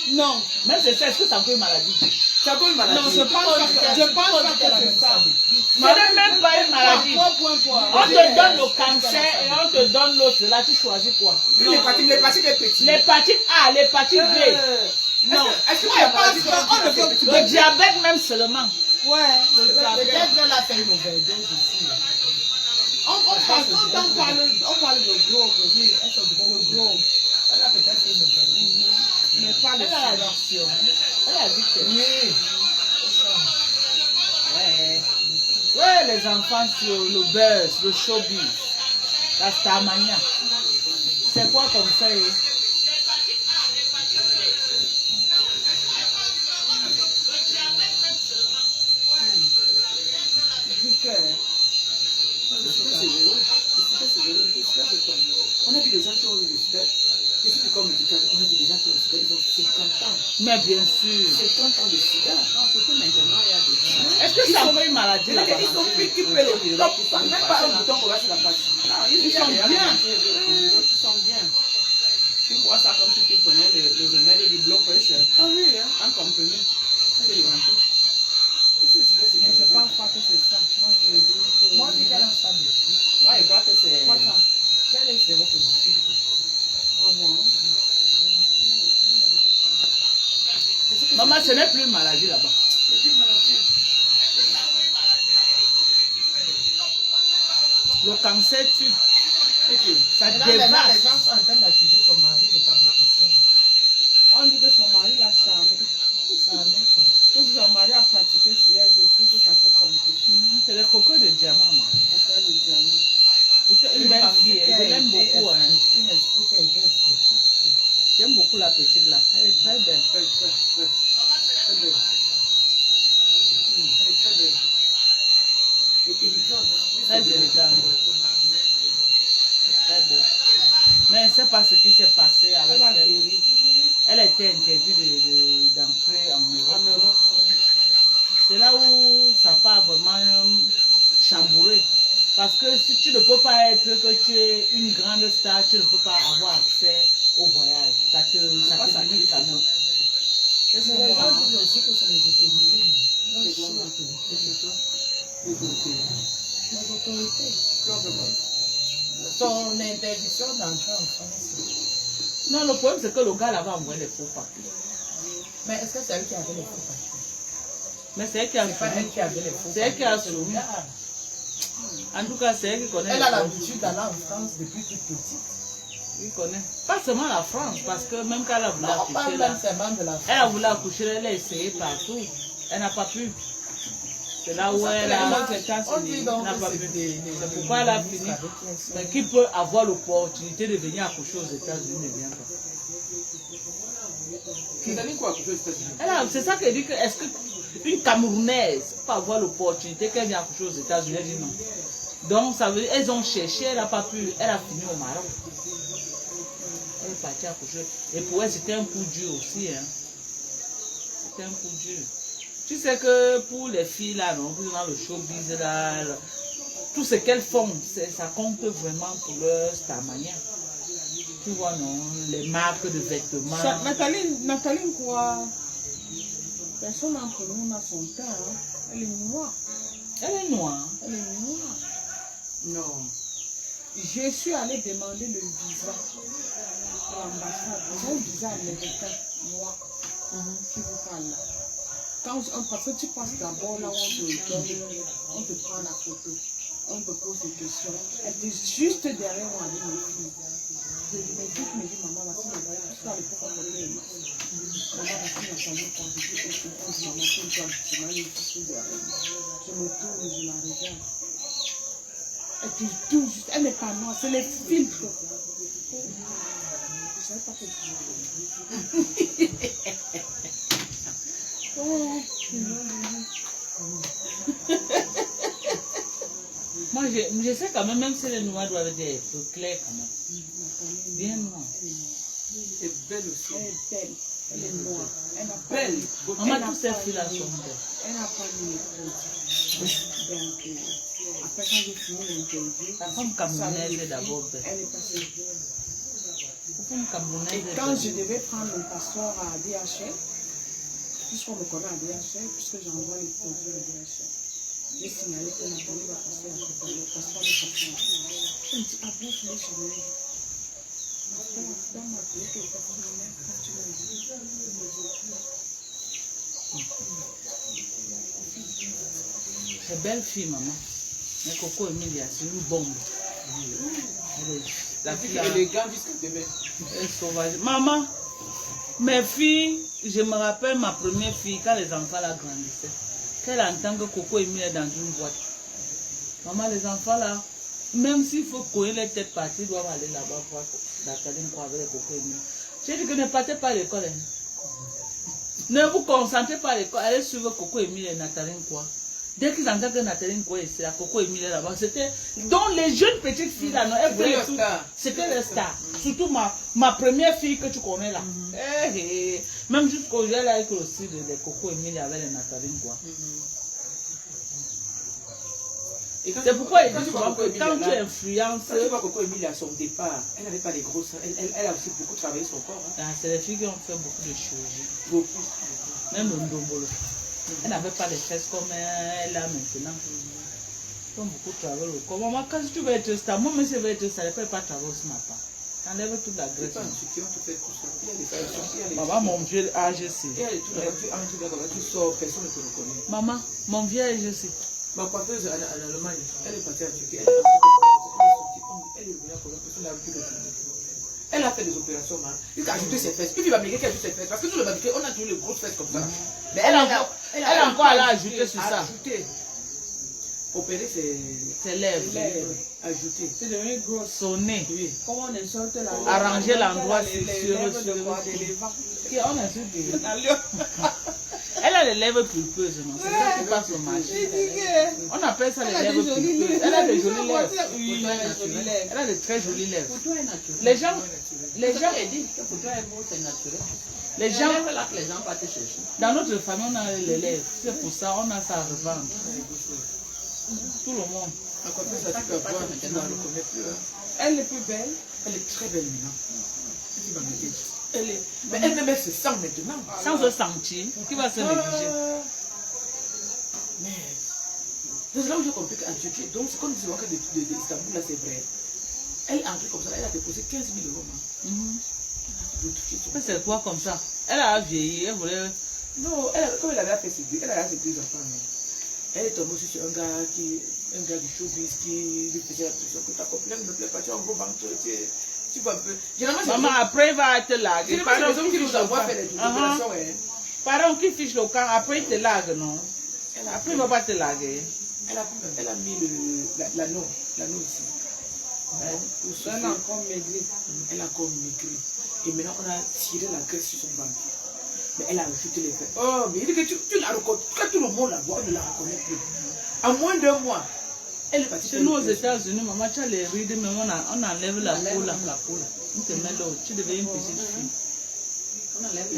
Speaker 3: Non.
Speaker 2: Même c'est ça, est-ce que ça peut une maladie?
Speaker 4: Ça peut une maladie.
Speaker 3: Non, je pense pas que c'est ça.
Speaker 2: Ce n'est même pas une maladie.
Speaker 3: Point.
Speaker 2: On te donne le cancer et on te donne l'autre. Là, tu choisis quoi?
Speaker 4: L'hépatite est petite.
Speaker 2: L'hépatite A, l'hépatite B.
Speaker 3: Non.
Speaker 4: Est-ce que la maladie
Speaker 2: Le diabète même seulement.
Speaker 3: Ouais, le diabète.
Speaker 5: Peut-être qu'elle a fait une overdose aussi.
Speaker 3: On parle de gros, oui, le gros.
Speaker 5: Elle a peut-être fait une overdose.
Speaker 3: Mais pas le
Speaker 2: Elle a l'addiction. Elle a l'addiction.
Speaker 5: Oui.
Speaker 2: Ouais, les enfants sur le buzz, le showbiz, la starmania. C'est quoi comme ça?
Speaker 4: On a vu des gens qui ont eu le super. Et c'est comme médical, on a vu des gens qui ont eu le super, ils ont 50 ans.
Speaker 2: Mais bien sûr.
Speaker 4: 50 ans de sida.
Speaker 1: Non, surtout maintenant, il y a des gens.
Speaker 2: Est-ce que ça fait une maladie là-bas?
Speaker 4: Ils sont pris qui peut le top. Même pas un bouton qu'on va sur la face.
Speaker 1: Non, ils sont bien. Ils sont bien. Tu vois ça comme si tu prenais le remède du blood pressure.
Speaker 3: Ah oui, hein.
Speaker 1: Un comprimé. C'est le
Speaker 3: Mais je pense pas que c'est ça.
Speaker 2: Le cancer tue. Ça
Speaker 5: Les
Speaker 2: dévaste.
Speaker 5: gens sont en train d'accuser son mari de sa dépression.
Speaker 3: On dit que son mari l'a charmé.
Speaker 5: Charmé quoi.
Speaker 3: Que son mari a pratiqué sur elle, c'est sûr que ça peut compliquer.
Speaker 2: C'est le coco de diamant.
Speaker 3: C'est ça le diamant.
Speaker 2: Une belle fille, je l'aime beaucoup. Hein.
Speaker 5: Une esprit qui a été exploitée.
Speaker 2: J'aime beaucoup la petite là. Elle est très belle.
Speaker 4: Très belle. Elle est très belle. Et élégante.
Speaker 2: Très élégante. Très belle. Mais je ne sais pas ce qui s'est passé avec elle. Elle a été interdite d'entrer en Europe. C'est là où ça part vraiment chambouré. Parce que si tu ne peux pas être, que tu es une grande star, tu ne peux pas avoir accès au voyage. Ça te limite quand même.
Speaker 5: Mais les gens disent aussi que c'est les autorités. Les autorités. Ton interdiction d'entrer en France.
Speaker 2: Non, le problème c'est que le gars là-bas envoyé les faux papiers.
Speaker 5: Mais est-ce que c'est elle qui avait les faux papiers?
Speaker 2: Mais c'est elle qui a
Speaker 5: C'est pas elle qui avait les faux
Speaker 2: C'est
Speaker 5: papiers.
Speaker 2: elle qui a soumis. En tout cas, c'est elle qui connaît.
Speaker 5: Elle
Speaker 2: les
Speaker 5: a
Speaker 2: choses.
Speaker 5: l'habitude d'aller en France depuis toute petite.
Speaker 2: Il connaît. Pas seulement la France, parce que même quand elle a voulu
Speaker 5: On
Speaker 2: accoucher
Speaker 5: parle
Speaker 2: là,
Speaker 5: même seulement de la
Speaker 2: elle a
Speaker 5: France.
Speaker 2: voulu accoucher, elle a essayé partout. Elle n'a pas pu. C'est là où elle a.
Speaker 5: On dit
Speaker 2: Elle
Speaker 5: donc
Speaker 2: n'a
Speaker 5: que
Speaker 2: pas
Speaker 5: c'est
Speaker 2: pu.
Speaker 5: des
Speaker 2: C'est pourquoi elle a fini. Mais qui peut avoir l'opportunité de venir accoucher aux États-Unis ne vient pas.
Speaker 4: Vous avez quoi accoucher aux États-Unis?
Speaker 2: C'est ça qu'elle dit que est-ce qu'une Camerounaise peut avoir l'opportunité qu'elle vienne accoucher aux États-Unis? Elle dit non. Donc ça veut dire elles ont cherché, elle n'a pas pu, elle a fini au Maroc. Elle est partie accoucher. Et pour elle c'était un coup dur aussi. Hein. C'était un coup dur. Tu sais que pour les filles là, non, dans le showbiz là, tout ce qu'elles font, ça compte vraiment pour leur starmania. Tu vois non, les marques de vêtements.
Speaker 3: Nathalie quoi? Personne d'entre nous n'a son teint. Hein. Elle est noire.
Speaker 2: Elle est noire.
Speaker 3: Elle est noire.
Speaker 4: Non.
Speaker 3: Je suis allée demander le visa à l'ambassade. J'ai un visa américain, moi, qui vous parle là. Parce que tu passes d'abord là où on te prend la photo, on te pose des questions. Elle était juste derrière moi avec mes filles. Mes filles me disent, maman, voici le voyage. Parce qu'à l'époque, on prenait les masques. Maman, voici ma famille quand je dis, maman, tu dois juste derrière moi. Je me tourne et je la regarde. Et puis tout juste, elle n'est pas noire, c'est les filtres. Je ne savais pas que
Speaker 2: Moi, je sais quand même si les noirs doivent être clairs quand même. Bien noir.
Speaker 4: Elle est belle aussi.
Speaker 3: elle est belle, elle est noire. Elle n'a pas
Speaker 4: Belle.
Speaker 2: Maman, tous ces filles-là sont belles.
Speaker 3: Elle n'a pas mis les produits. Donc, après quand j'ai fini l'interview,
Speaker 2: La femme camerounaise est d'abord belle.
Speaker 3: elle est passée.
Speaker 2: La femme camerounaise
Speaker 3: Et
Speaker 2: est
Speaker 3: quand
Speaker 2: belle.
Speaker 3: je devais prendre mon passeport à DHL, puisqu'on me connaît à DHL, puisque j'envoie les produits à DHL, j'ai signalé que Nathalie va passer à côté, le passeport est passé. Elle me dit, ah bon, tu l'as charmé. Dans ma télé, que je fais quand tu l'as dit.
Speaker 2: C'est belle fille, maman. Mais Coco Emilia, c'est une bombe. Elle est, la fille là,
Speaker 4: élégante jusqu'à demain.
Speaker 2: elle est sauvage. Maman, mes filles, je me rappelle ma première fille, quand les enfants la grandissaient, qu'elle entend que Coco Emilia est dans une boîte. Maman, les enfants là, même s'il faut courir les têtes parties, ils doivent aller là-bas voir Nathalie quoi avec les Coco Emilia. J'ai dit que ne partez pas à l'école. Hein. Ne vous concentrez pas à l'école, allez suivre Coco Emilia et Nathalie quoi. Dès qu'ils entendent que Nathalie Nkoé est là, Coco Emilia là-bas, c'était. Donc les jeunes petites filles là, non, elles voulaient tout. C'était les stars. Surtout ma première fille que tu connais là. Même jusqu'au jour là, avec le style de Coco Emilia avec les Nathalie Nkoé. C'est pourquoi il dit souvent que quand tu influences.
Speaker 4: Quand tu vois Coco Emilia à son départ, elle n'avait pas les grosses. Elle a aussi beaucoup travaillé son corps. Hein.
Speaker 2: C'est les filles qui ont fait beaucoup de chirurgie.
Speaker 4: Beaucoup.
Speaker 2: Même le Ndombolo. Elle n'avait pas les fesses comme elle a maintenant. Ils ont beaucoup travaillé le corps. Maman, quand tu veux être star, moi, si je veux être star, je ne peux pas travailler aussi ma part. Enlève toute la graisse.
Speaker 4: Tu fait tout ça. Il y a des femmes.
Speaker 2: Maman, mon vieux âge, c'est.
Speaker 4: Il y a des trucs là-bas, tu entres là-bas, tu sors, personne ne te reconnaît.
Speaker 2: Maman, mon vieux âge, c'est.
Speaker 4: Ma coiffeuse en Allemagne, elle est partie en Turquie. Elle est partie Elle est venue à Colombie, elle a fait des opérations, hein. Il a ajouté ses fesses. Puis il va m'écrire qu'elle ajoute ses fesses. Parce que nous, le Bamileke, on a toujours les grosses fesses comme ça.
Speaker 2: Mais elle a encore à ajouter sur ça.
Speaker 4: Ajouter. Opérer ses
Speaker 3: lèvres.
Speaker 4: Ajouter.
Speaker 3: C'est devenu grosse.
Speaker 2: Son nez.
Speaker 4: Oui.
Speaker 3: Comment on insulte la lèvre?
Speaker 2: Arranger l'endroit sur
Speaker 3: On insulte.
Speaker 2: Elle a les lèvres pulpeuses, non? C'est ça qui passe au marché. On appelle ça les lèvres pulpeuses. Elle a des jolies lèvres.
Speaker 3: Oui,
Speaker 2: elle a de très jolies lèvres.
Speaker 1: Pour toi, est naturel.
Speaker 2: Les gens
Speaker 1: dit que pour toi, c'est naturel.
Speaker 2: Les gens,
Speaker 1: là que les gens partent chercher.
Speaker 2: dans notre famille, on a les lèvres. C'est pour ça, on a ça à revendre. Tout le monde.
Speaker 4: Encore plus, ça, tu peux voir, maintenant, on ne le connaît plus.
Speaker 3: Elle est plus belle.
Speaker 4: Elle est très belle maintenant. Mais elle même se sent maintenant.
Speaker 2: Sans se sentir, qui va se négliger.
Speaker 4: Mais c'est là où j'ai compris qu'en Turquie, donc c'est comme disait que d'Istanbul, là c'est vrai. Elle est entrée comme ça, elle a déposé 15 000 €.
Speaker 2: C'est quoi comme ça? Elle a vieilli, elle voulait.
Speaker 4: Non, comme elle avait fait ses deux, elle a ses 2 enfants. Mais elle est tombée aussi sur un gars du showbiz qui lui faisait la pression que ta copine ne me plaît pas, tu as un gros ventre, tu vois un peu.
Speaker 2: Maman, après il va te laguer.
Speaker 4: Pardon, qui nous envoie faire des opérations.
Speaker 2: Pardon, qui fiche le camp, après il te lague, non? Après il ne va pas te laguer.
Speaker 4: Elle a mis l'anneau ici.
Speaker 3: Elle a encore maigri.
Speaker 4: Elle a encore maigri. Et maintenant on a tiré la graisse sur son ventre. Mais elle a ajouté les fesses. Oh, mais il dit que tu la reconnais. Quand tout le monde la voit, on ne la reconnaît plus. En moins d'1 mois, elle est partie.
Speaker 2: Chez nous aux États-Unis, maman, tu as les rides, mais on enlève la peau là. On te met l'eau. Tu deviens une petite fille.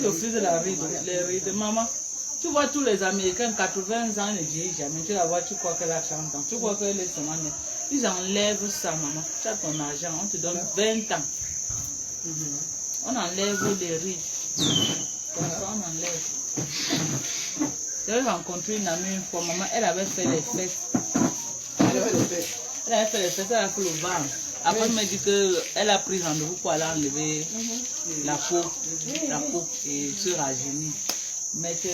Speaker 2: Le fils de la ride, les rides. Maman, tu vois tous les Américains, 80 ans, ne vieillissent jamais. Tu la vois, tu crois qu'elle a 30 ans. Tu crois qu'elle est seulement née. Ils enlèvent ça, maman. Tu as ton argent, on te donne 20 ans. On enlève les rides. Comme ça, on enlève. J'avais rencontré une amie une fois, maman, elle avait fait les fesses. Elle avait fait les fesses, elle a fait le ventre. Après, elle m'a dit qu'elle a pris rendez-vous pour aller enlever la peau et se rajeunir. Mettre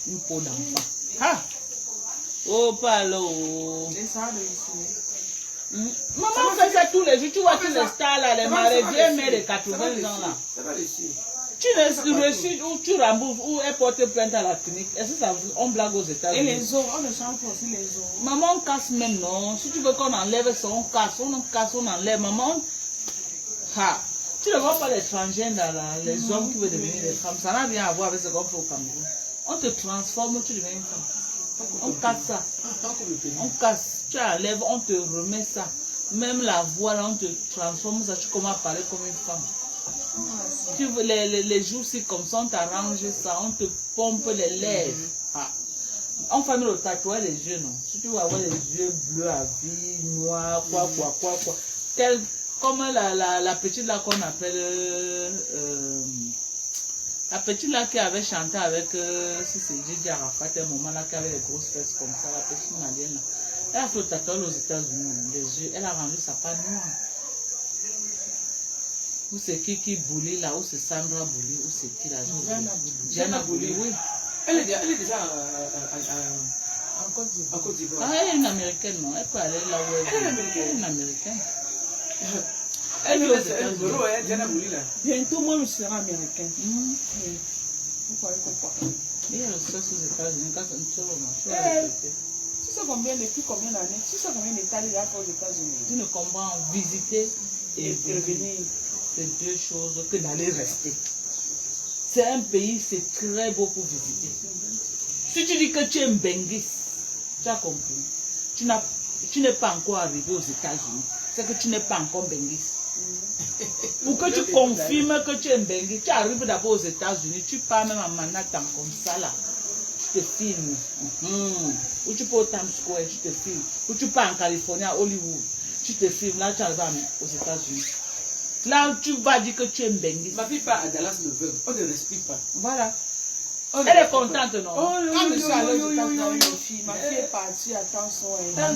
Speaker 2: une peau d'enfant. Ah! Oh, pas là. Maman fait ça tous les jours. Tu vois tous les stars là, les marais mères de 80 ans là.
Speaker 4: Ça va réussir.
Speaker 2: Tu reçus ou tu rembourses ou elle porte plainte à la clinique. Est-ce que ça on blague aux États-Unis?
Speaker 3: Et les os, on ne change pas aussi les os.
Speaker 2: Maman, on casse même, non? Si tu veux qu'on enlève ça, on casse, on enlève. Maman, tu ne vois pas les transgènes, les hommes qui veulent devenir des femmes. Ça n'a rien à voir avec ce qu'on fait au Cameroun. On te transforme, tu deviens une femme. On casse ça. On casse. Tu enlèves, on te remet ça. Même la voix, là, on te transforme ça. Tu commences à parler comme une femme. Tu veux les jours-ci comme ça, on t'arrange ça, on te pompe les lèvres. On fait le tatouage des yeux, non? Si tu veux avoir les yeux bleus à vie, noirs, quoi. Comme la petite là qu'on appelle... la petite là qui avait chanté avec... si c'est Gigi Arafat, un moment là, qui avait les grosses fesses comme ça, la petite malienne là. Elle a fait le tatouage aux États-Unis, les yeux, elle a rendu sa part noire. Ou c'est qui Bouli là, ou c'est Sandra Bouli, ou c'est qui là? Diana Bouli, oui.
Speaker 4: Elle est déjà
Speaker 3: En Côte d'Ivoire.
Speaker 2: Ah, elle est une américaine, non? Elle peut aller là où elle veut. Elle est une américaine.
Speaker 4: Elle est un bureau, Diana Bouli là.
Speaker 3: Bientôt, moi, je serai américain. Pourquoi?
Speaker 2: Il y a le sexe aux États-Unis, quand c'est une seule
Speaker 3: Tu sais combien, depuis combien d'années? Tu sais combien d'États il y a aux États-Unis?
Speaker 2: Tu ne comprends, visiter et
Speaker 3: revenir.
Speaker 2: C'est 2 choses que d'aller rester. C'est un pays, c'est très beau pour visiter. Si tu dis que tu es un Benguis, tu as compris. Tu n'es pas encore arrivé aux États-Unis. C'est que tu n'es pas encore Benguis. Pour que tu confirmes que tu es un Benguis, tu arrives d'abord aux États-Unis, tu pars même à Manhattan comme ça là. Tu te filmes. Ou tu peux au Times Square, tu te filmes. Ou tu pars en Californie, à Hollywood, tu te filmes. Là, tu arrives aux États-Unis. Là, tu vas dire que tu es Benguis.
Speaker 4: Ma fille part à Dallas le 20. On ne respire pas.
Speaker 2: Voilà. Elle est contente, non?
Speaker 3: Quand je suis allée aux États-Unis, ma fille est partie à Tanson. La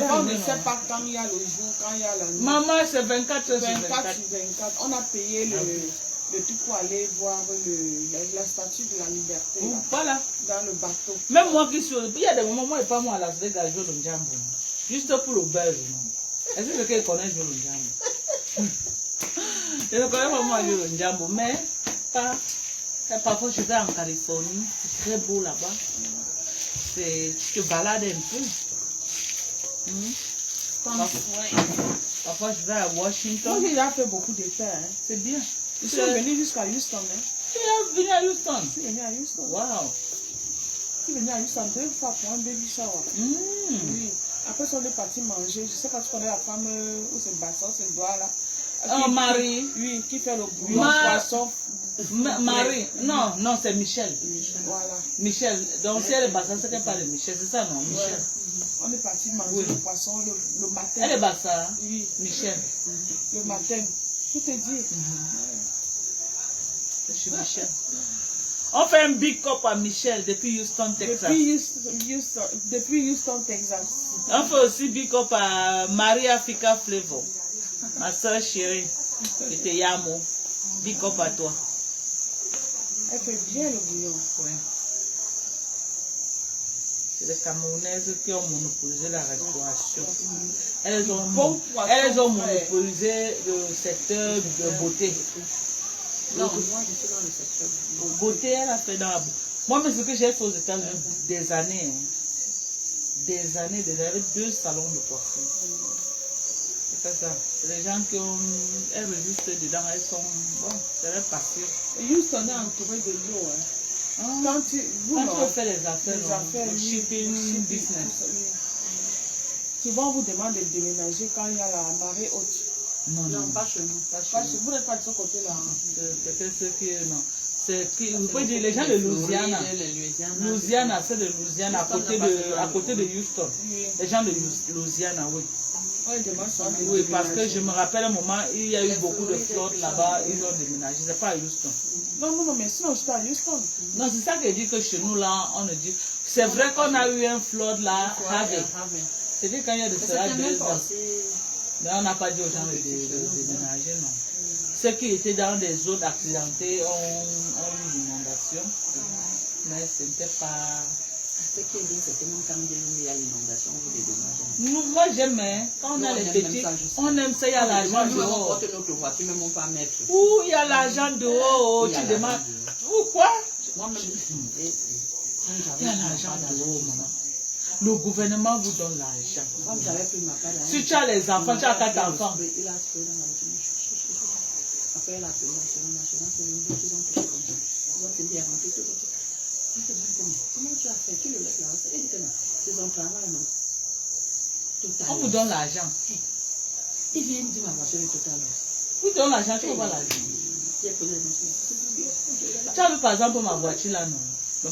Speaker 3: femme ne sait pas quand il y a le jour, quand il y a la nuit.
Speaker 2: Maman, c'est 24 heures sur
Speaker 3: 24. On a payé le truc pour aller voir la statue de la liberté. Là,
Speaker 2: voilà.
Speaker 3: Dans le bateau.
Speaker 2: Même moi qui suis... Il y a des moments, moi et pas moi à Las Vegas, je joue le Djambo. Juste pour le belge, non? Est-ce que quelqu'un connaît Joe Njambo? Je ne connais pas moi Joe Njambo, mais parfois je vais en Californie, c'est très beau là-bas. Tu te balades un peu. Parfois je vais à Washington.
Speaker 3: Moi j'ai déjà fait beaucoup de terres. Hein.
Speaker 2: C'est bien.
Speaker 3: Ils sont venus jusqu'à Houston. Hein.
Speaker 2: Tu es venu à Houston?
Speaker 3: Je suis venu à Houston.
Speaker 2: Wow.
Speaker 3: Je suis venu à Houston 2 fois pour un baby shower. Oui. Après, on est parti manger. Je ne sais pas si tu connais la femme où c'est Basson, c'est le doigt là.
Speaker 2: Oh, Marie.
Speaker 3: Oui, qui fait le bouillon poisson.
Speaker 2: Marie. Non, non, c'est Michel.
Speaker 3: Voilà.
Speaker 2: Michel. Donc, si elle est Bassa, c'est qu'elle parle de Michel. C'est ça, non? Michel.
Speaker 3: On est parti manger le poisson le matin.
Speaker 2: Elle est Bassa?
Speaker 3: Oui.
Speaker 2: Michel.
Speaker 3: Le matin. Tout est dit.
Speaker 2: Je suis Michel. On fait un big up à Michel depuis Houston, Texas.
Speaker 3: Depuis Houston, Texas.
Speaker 2: On fait aussi big up à Marie Africa Flavor. Ma soeur chérie. Et te Yamo. Big up à toi.
Speaker 3: Elle fait bien le bouillon.
Speaker 2: Oui. C'est les Camerounaises qui ont monopolisé la restauration. Elles ont monopolisé le secteur de beauté.
Speaker 1: Non, moi je suis dans le secteur.
Speaker 2: Beauté, elle a fait dans la beauté. Moi, mais ce que j'ai fait aux États-Unis, des années, avec 2 salons de coiffure. C'est pas ça. C'est les gens qui ont. Elles résistent dedans, elles sont. Bon, c'est leur passion.
Speaker 3: Houston est entouré de l'eau. Hein. Quand tu
Speaker 2: fais les affaires, le shipping business.
Speaker 3: Souvent, on vous demande de déménager quand il y a la marée haute.
Speaker 2: Non,
Speaker 3: pas chez nous. Vous n'êtes pas de ce côté-là.
Speaker 2: Peut-être ceux qui. Non. Vous pouvez dire les gens de Louisiana. Louisiana, c'est de Louisiana, à côté de Houston. Les gens de Louisiana, oui. Oui, parce que je me rappelle un moment, il y a eu beaucoup de flottes là-bas, ils ont déménagé. C'est pas à Houston.
Speaker 3: Non, mais sinon je suis à Houston.
Speaker 2: Non, c'est ça que dit que chez nous là, on a dit. C'est vrai qu'on a eu un flood là, c'était quand il y a de cela 2 ans. Mais on n'a pas dit aux gens de déménager, non. Ceux qui étaient dans des zones accidentées ont eu l'inondation, mais ce n'était pas...
Speaker 1: Ce qui est bien, c'est que même quand il y a l'inondation, vous les déménagez.
Speaker 2: Moi j'aime, hein. Quand on a les petits, on aime ça, il y a l'argent dehors.
Speaker 1: On porte notre voiture, même on peut mettre.
Speaker 2: Ouh, il y a l'argent dehors, tu demandes. Ou quoi?
Speaker 1: Moi-même,
Speaker 2: il y a l'argent dehors, maman. Le gouvernement vous donne l'argent. Si tu as les enfants, tu as 4 enfants.
Speaker 1: Il a aspiré dans la voiture. Après, il a appelé l'assurance, c'est une deux qui ont touché comme ça. On va te dire, comment tu as fait? Tu le laisses là. Il dit que non, c'est son travail, non.
Speaker 2: On vous donne l'argent.
Speaker 1: Il vient me dire ma voiture est totale.
Speaker 2: Vous donne l'argent, tu vas voir l'argent. Tu as vu par exemple ma voiture là, non?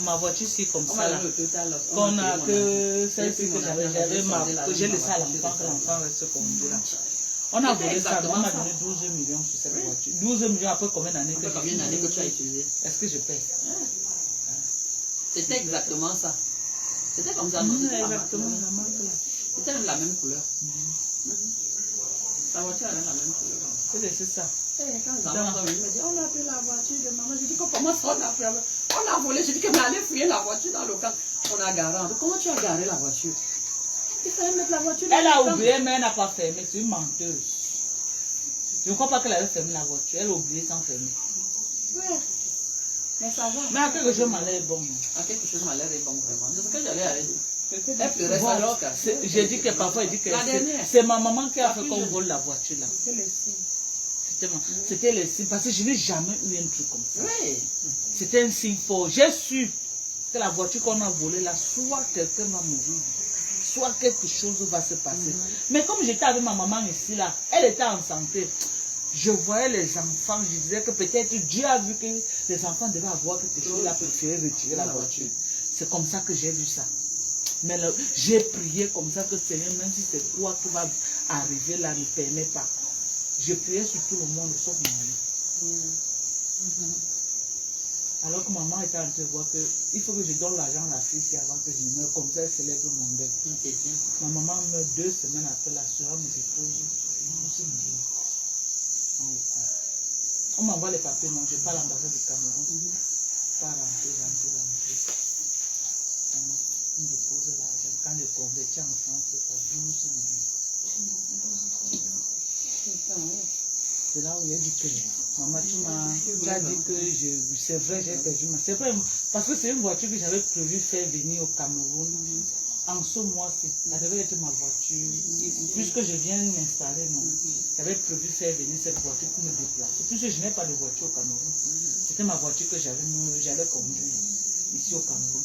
Speaker 2: Ma voiture ici comme ça là. Qu'on a que celle-ci que j'ai laissé à l'enfant, que l'enfant reste comme là. On a volé ça, on m'a donné 12 millions sur cette voiture. 12 millions après combien d'années
Speaker 1: que tu as utilisé?
Speaker 2: Est-ce que je paie?
Speaker 1: C'était exactement ça. C'était comme ça.
Speaker 2: Exactement la marque là.
Speaker 1: C'était même la même couleur. La voiture avait la même couleur.
Speaker 2: C'est ça.
Speaker 1: Quand les enfants sont venus, ils me disent, on a pris la voiture de maman. Je dis, comment ça on a pris? On a volé. Je dis que mais allez fouiller la voiture dans le camp. On a garé. Comment tu as garé la voiture? Il fallait mettre la voiture dans
Speaker 2: elle
Speaker 1: le camp.
Speaker 2: a oublié, mais elle n'a pas fermé. C'est une menteuse. Je ne crois pas qu'elle avait fermé la voiture. Elle a oublié sans fermer.
Speaker 1: Ouais. Mais ça va.
Speaker 2: Mais à quelque chose, malheur est bon.
Speaker 1: À quelque chose, malheur est bon, vraiment. C'est ce que j'allais aller dire. Elle pleurait ça jusqu'à.
Speaker 2: J'ai dit que parfois, elle dit que c'est ma maman qui a fait qu'on vole la voiture là. C'était le signe. Parce que je n'ai jamais eu un truc comme ça.
Speaker 1: Oui.
Speaker 2: C'était un signe fort. J'ai su que la voiture qu'on a volée là, soit quelqu'un va mourir, soit quelque chose va se passer. Mais comme j'étais avec ma maman ici là, elle était en santé. Je voyais les enfants, je disais que peut-être Dieu a vu que les enfants devaient avoir quelque chose, il a préféré retirer la voiture. C'est comme ça que j'ai vu ça. Mais j'ai prié comme ça que Seigneur, même si c'est toi qui va arriver là, ne permet pas. Je priais sur tout le monde, sauf maman. Alors que maman était en train de voir qu'il faut que je donne l'argent à la fille ici avant que je meure, comme ça elle célèbre mon deuil. Ma maman meurt 2 semaines après, l'assurance me dépose 12 millions. On m'envoie les papiers, non, je parle à l'ambassade du Cameroun. Pas rentrer. On me dépose l'argent. Quand je convertis en France, c'est à 12 millions. C'est là où il y a dit que maman, tu m'as dit que c'est vrai, j'ai perdu ma. C'est vrai, parce que c'est une voiture que j'avais prévu faire venir au Cameroun. En ce mois-ci, ça devait être ma voiture. Puisque je viens m'installer, non. J'avais prévu faire venir cette voiture pour me déplacer. Puisque je n'ai pas de voiture au Cameroun. C'était ma voiture que j'allais conduire ici au Cameroun.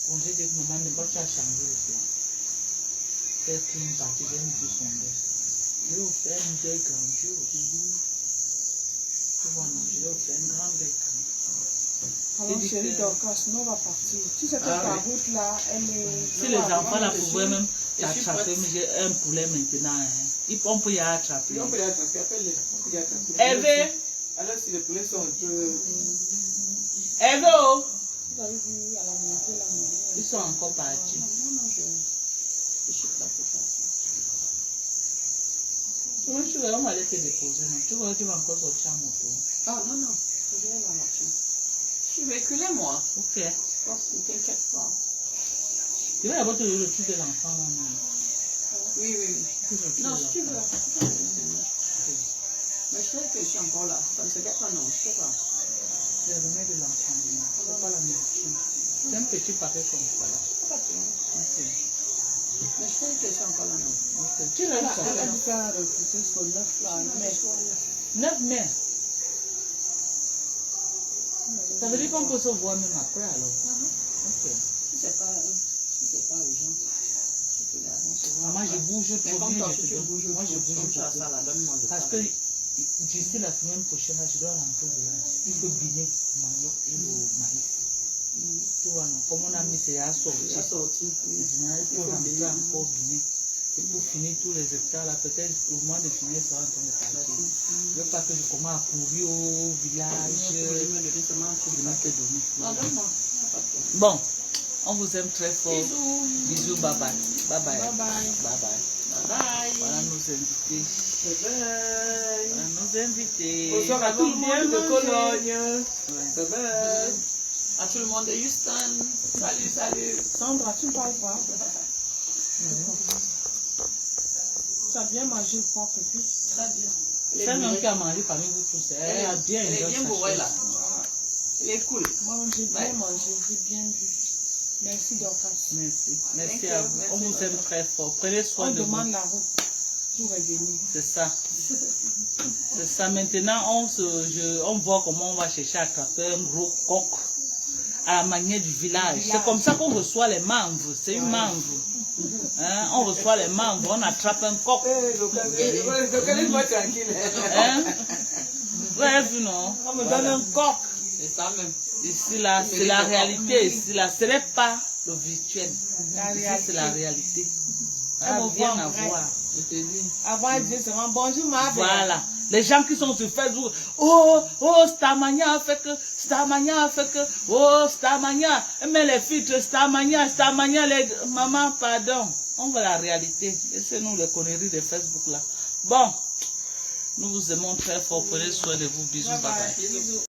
Speaker 2: Bon, j'ai dit que maman, ne pas changer le plan. Faire une partie, j'ai mis son deuil. Je vais vous faire une deuil grandiose. Tu vois, non, je vais vous faire une grande deuil grandiose.
Speaker 3: Alors, chérie Dorcas, nous on va partir. Tu sais que ta route là, elle est.
Speaker 2: Si les enfants là pouvaient même t'attraper, mais j'ai un poulet maintenant. Hein. On peut y attraper.
Speaker 4: On peut y attraper, appelle-les.
Speaker 2: Hervé!
Speaker 4: Alors, si les poulets sont un peu.
Speaker 2: Hervé!
Speaker 3: Vous avez vu à la montée, la montée.
Speaker 2: Ils sont encore partis.
Speaker 3: Non, je suis pas pour ça.
Speaker 2: Comment tu vas, on va aller te déposer, non? Tu vois, tu vas encore sortir à moto.
Speaker 1: Ah non, non, je vais la voiture. Je suis véhiculée, moi.
Speaker 2: Ok.
Speaker 1: Ne t'inquiète pas.
Speaker 2: Tu vas d'abord te le truc de l'enfant là, non?
Speaker 1: Oui, oui, oui. Non, si tu veux. Mais je sais que je suis encore là. Ça ne se gâte pas, non, je sais pas.
Speaker 2: Je remets de l'enfant, non. C'est pas la médecine. C'est un petit paquet comme ça là. Ok.
Speaker 1: Mais je sais que je suis encore là, non.
Speaker 2: Ok. Tu l'as ça?
Speaker 3: Elle a dû faire repousser sur 9 là, mais.
Speaker 2: 9 mai. Ça veut dire qu'on peut se voir même après alors. Ok.
Speaker 1: Si c'est pas urgent.
Speaker 2: Moi je bouge
Speaker 1: Mais
Speaker 2: trop
Speaker 1: comme
Speaker 2: bien.
Speaker 1: toi, si tu bouges,
Speaker 2: Moi je bouge
Speaker 1: comme ça,
Speaker 2: beaucoup.
Speaker 1: ça, là, donne-moi le
Speaker 2: Parce que d'ici la semaine prochaine, je dois rentrer de là. Il faut biner manioc et le maïs. Tu vois, non? Comme on a mis, c'est à sortir.
Speaker 1: Il a sorti.
Speaker 2: Il faut rentrer encore biner. Et pour finir tous les hectares là, peut-être au mois de finir, ça va en train de partir. Je ne veux pas que je commence à courir au village. Je vais te donner.
Speaker 1: Non, donne-moi.
Speaker 2: Bon, on vous aime très fort.
Speaker 1: Bisous.
Speaker 2: Bisous, bye bye. Bye bye.
Speaker 3: Bye bye.
Speaker 2: Bye bye.
Speaker 1: Bye bye.
Speaker 2: Voilà nos invités.
Speaker 4: Bye bye.
Speaker 2: Voilà nos invités.
Speaker 4: Bonsoir à tout le monde de Cologne.
Speaker 2: Ouais.
Speaker 4: Bye bye.
Speaker 1: À tout le monde de Houston. Salut, salut.
Speaker 3: Sandra, tu parles pas? Tu as bien mangé le porc et puis.
Speaker 1: Très bien.
Speaker 2: C'est un qui a mangé parmi vous tous. Elle a bien
Speaker 1: Elle est bien bourrée là. Elle est cool.
Speaker 3: Moi, j'ai bien
Speaker 1: Ouais.
Speaker 3: mangé, j'ai bien bu. Merci Dorcas.
Speaker 2: Merci. Merci
Speaker 1: Thank
Speaker 2: à
Speaker 1: you.
Speaker 2: vous.
Speaker 1: Merci.
Speaker 2: On vous aime très fort. Prenez soin
Speaker 3: On
Speaker 2: de vous.
Speaker 3: demande la route pour revenir.
Speaker 2: C'est ça. C'est ça. Maintenant, on voit comment on va chercher à attraper un gros coq à la manière du village. C'est comme ça qu'on reçoit les membres. C'est une membre. Hein? On reçoit les membres, on attrape un coq.
Speaker 4: Laisse-moi tranquille.
Speaker 2: Hein? Vous avez vu, non? On me donne un coq.
Speaker 1: C'est ça même.
Speaker 2: Ici, là, c'est la réalité. Ici, là, ce n'est pas le virtuel. Ici, c'est la réalité. Ça n'a rien à voir.
Speaker 1: Je te dis.
Speaker 3: Avant, elle disait seulement bonjour, ma belle.
Speaker 2: Voilà. Les gens qui sont sur Facebook, oh, Starmania a fait que, Starmania a fait que, oh, Starmania, mais les filtres, Starmania, les... Maman, pardon. On voit la réalité. Laissez-nous les conneries de Facebook, là. Bon, nous vous aimons très fort. Prenez soin de vous. Bisous, bye bye.
Speaker 1: Bisous.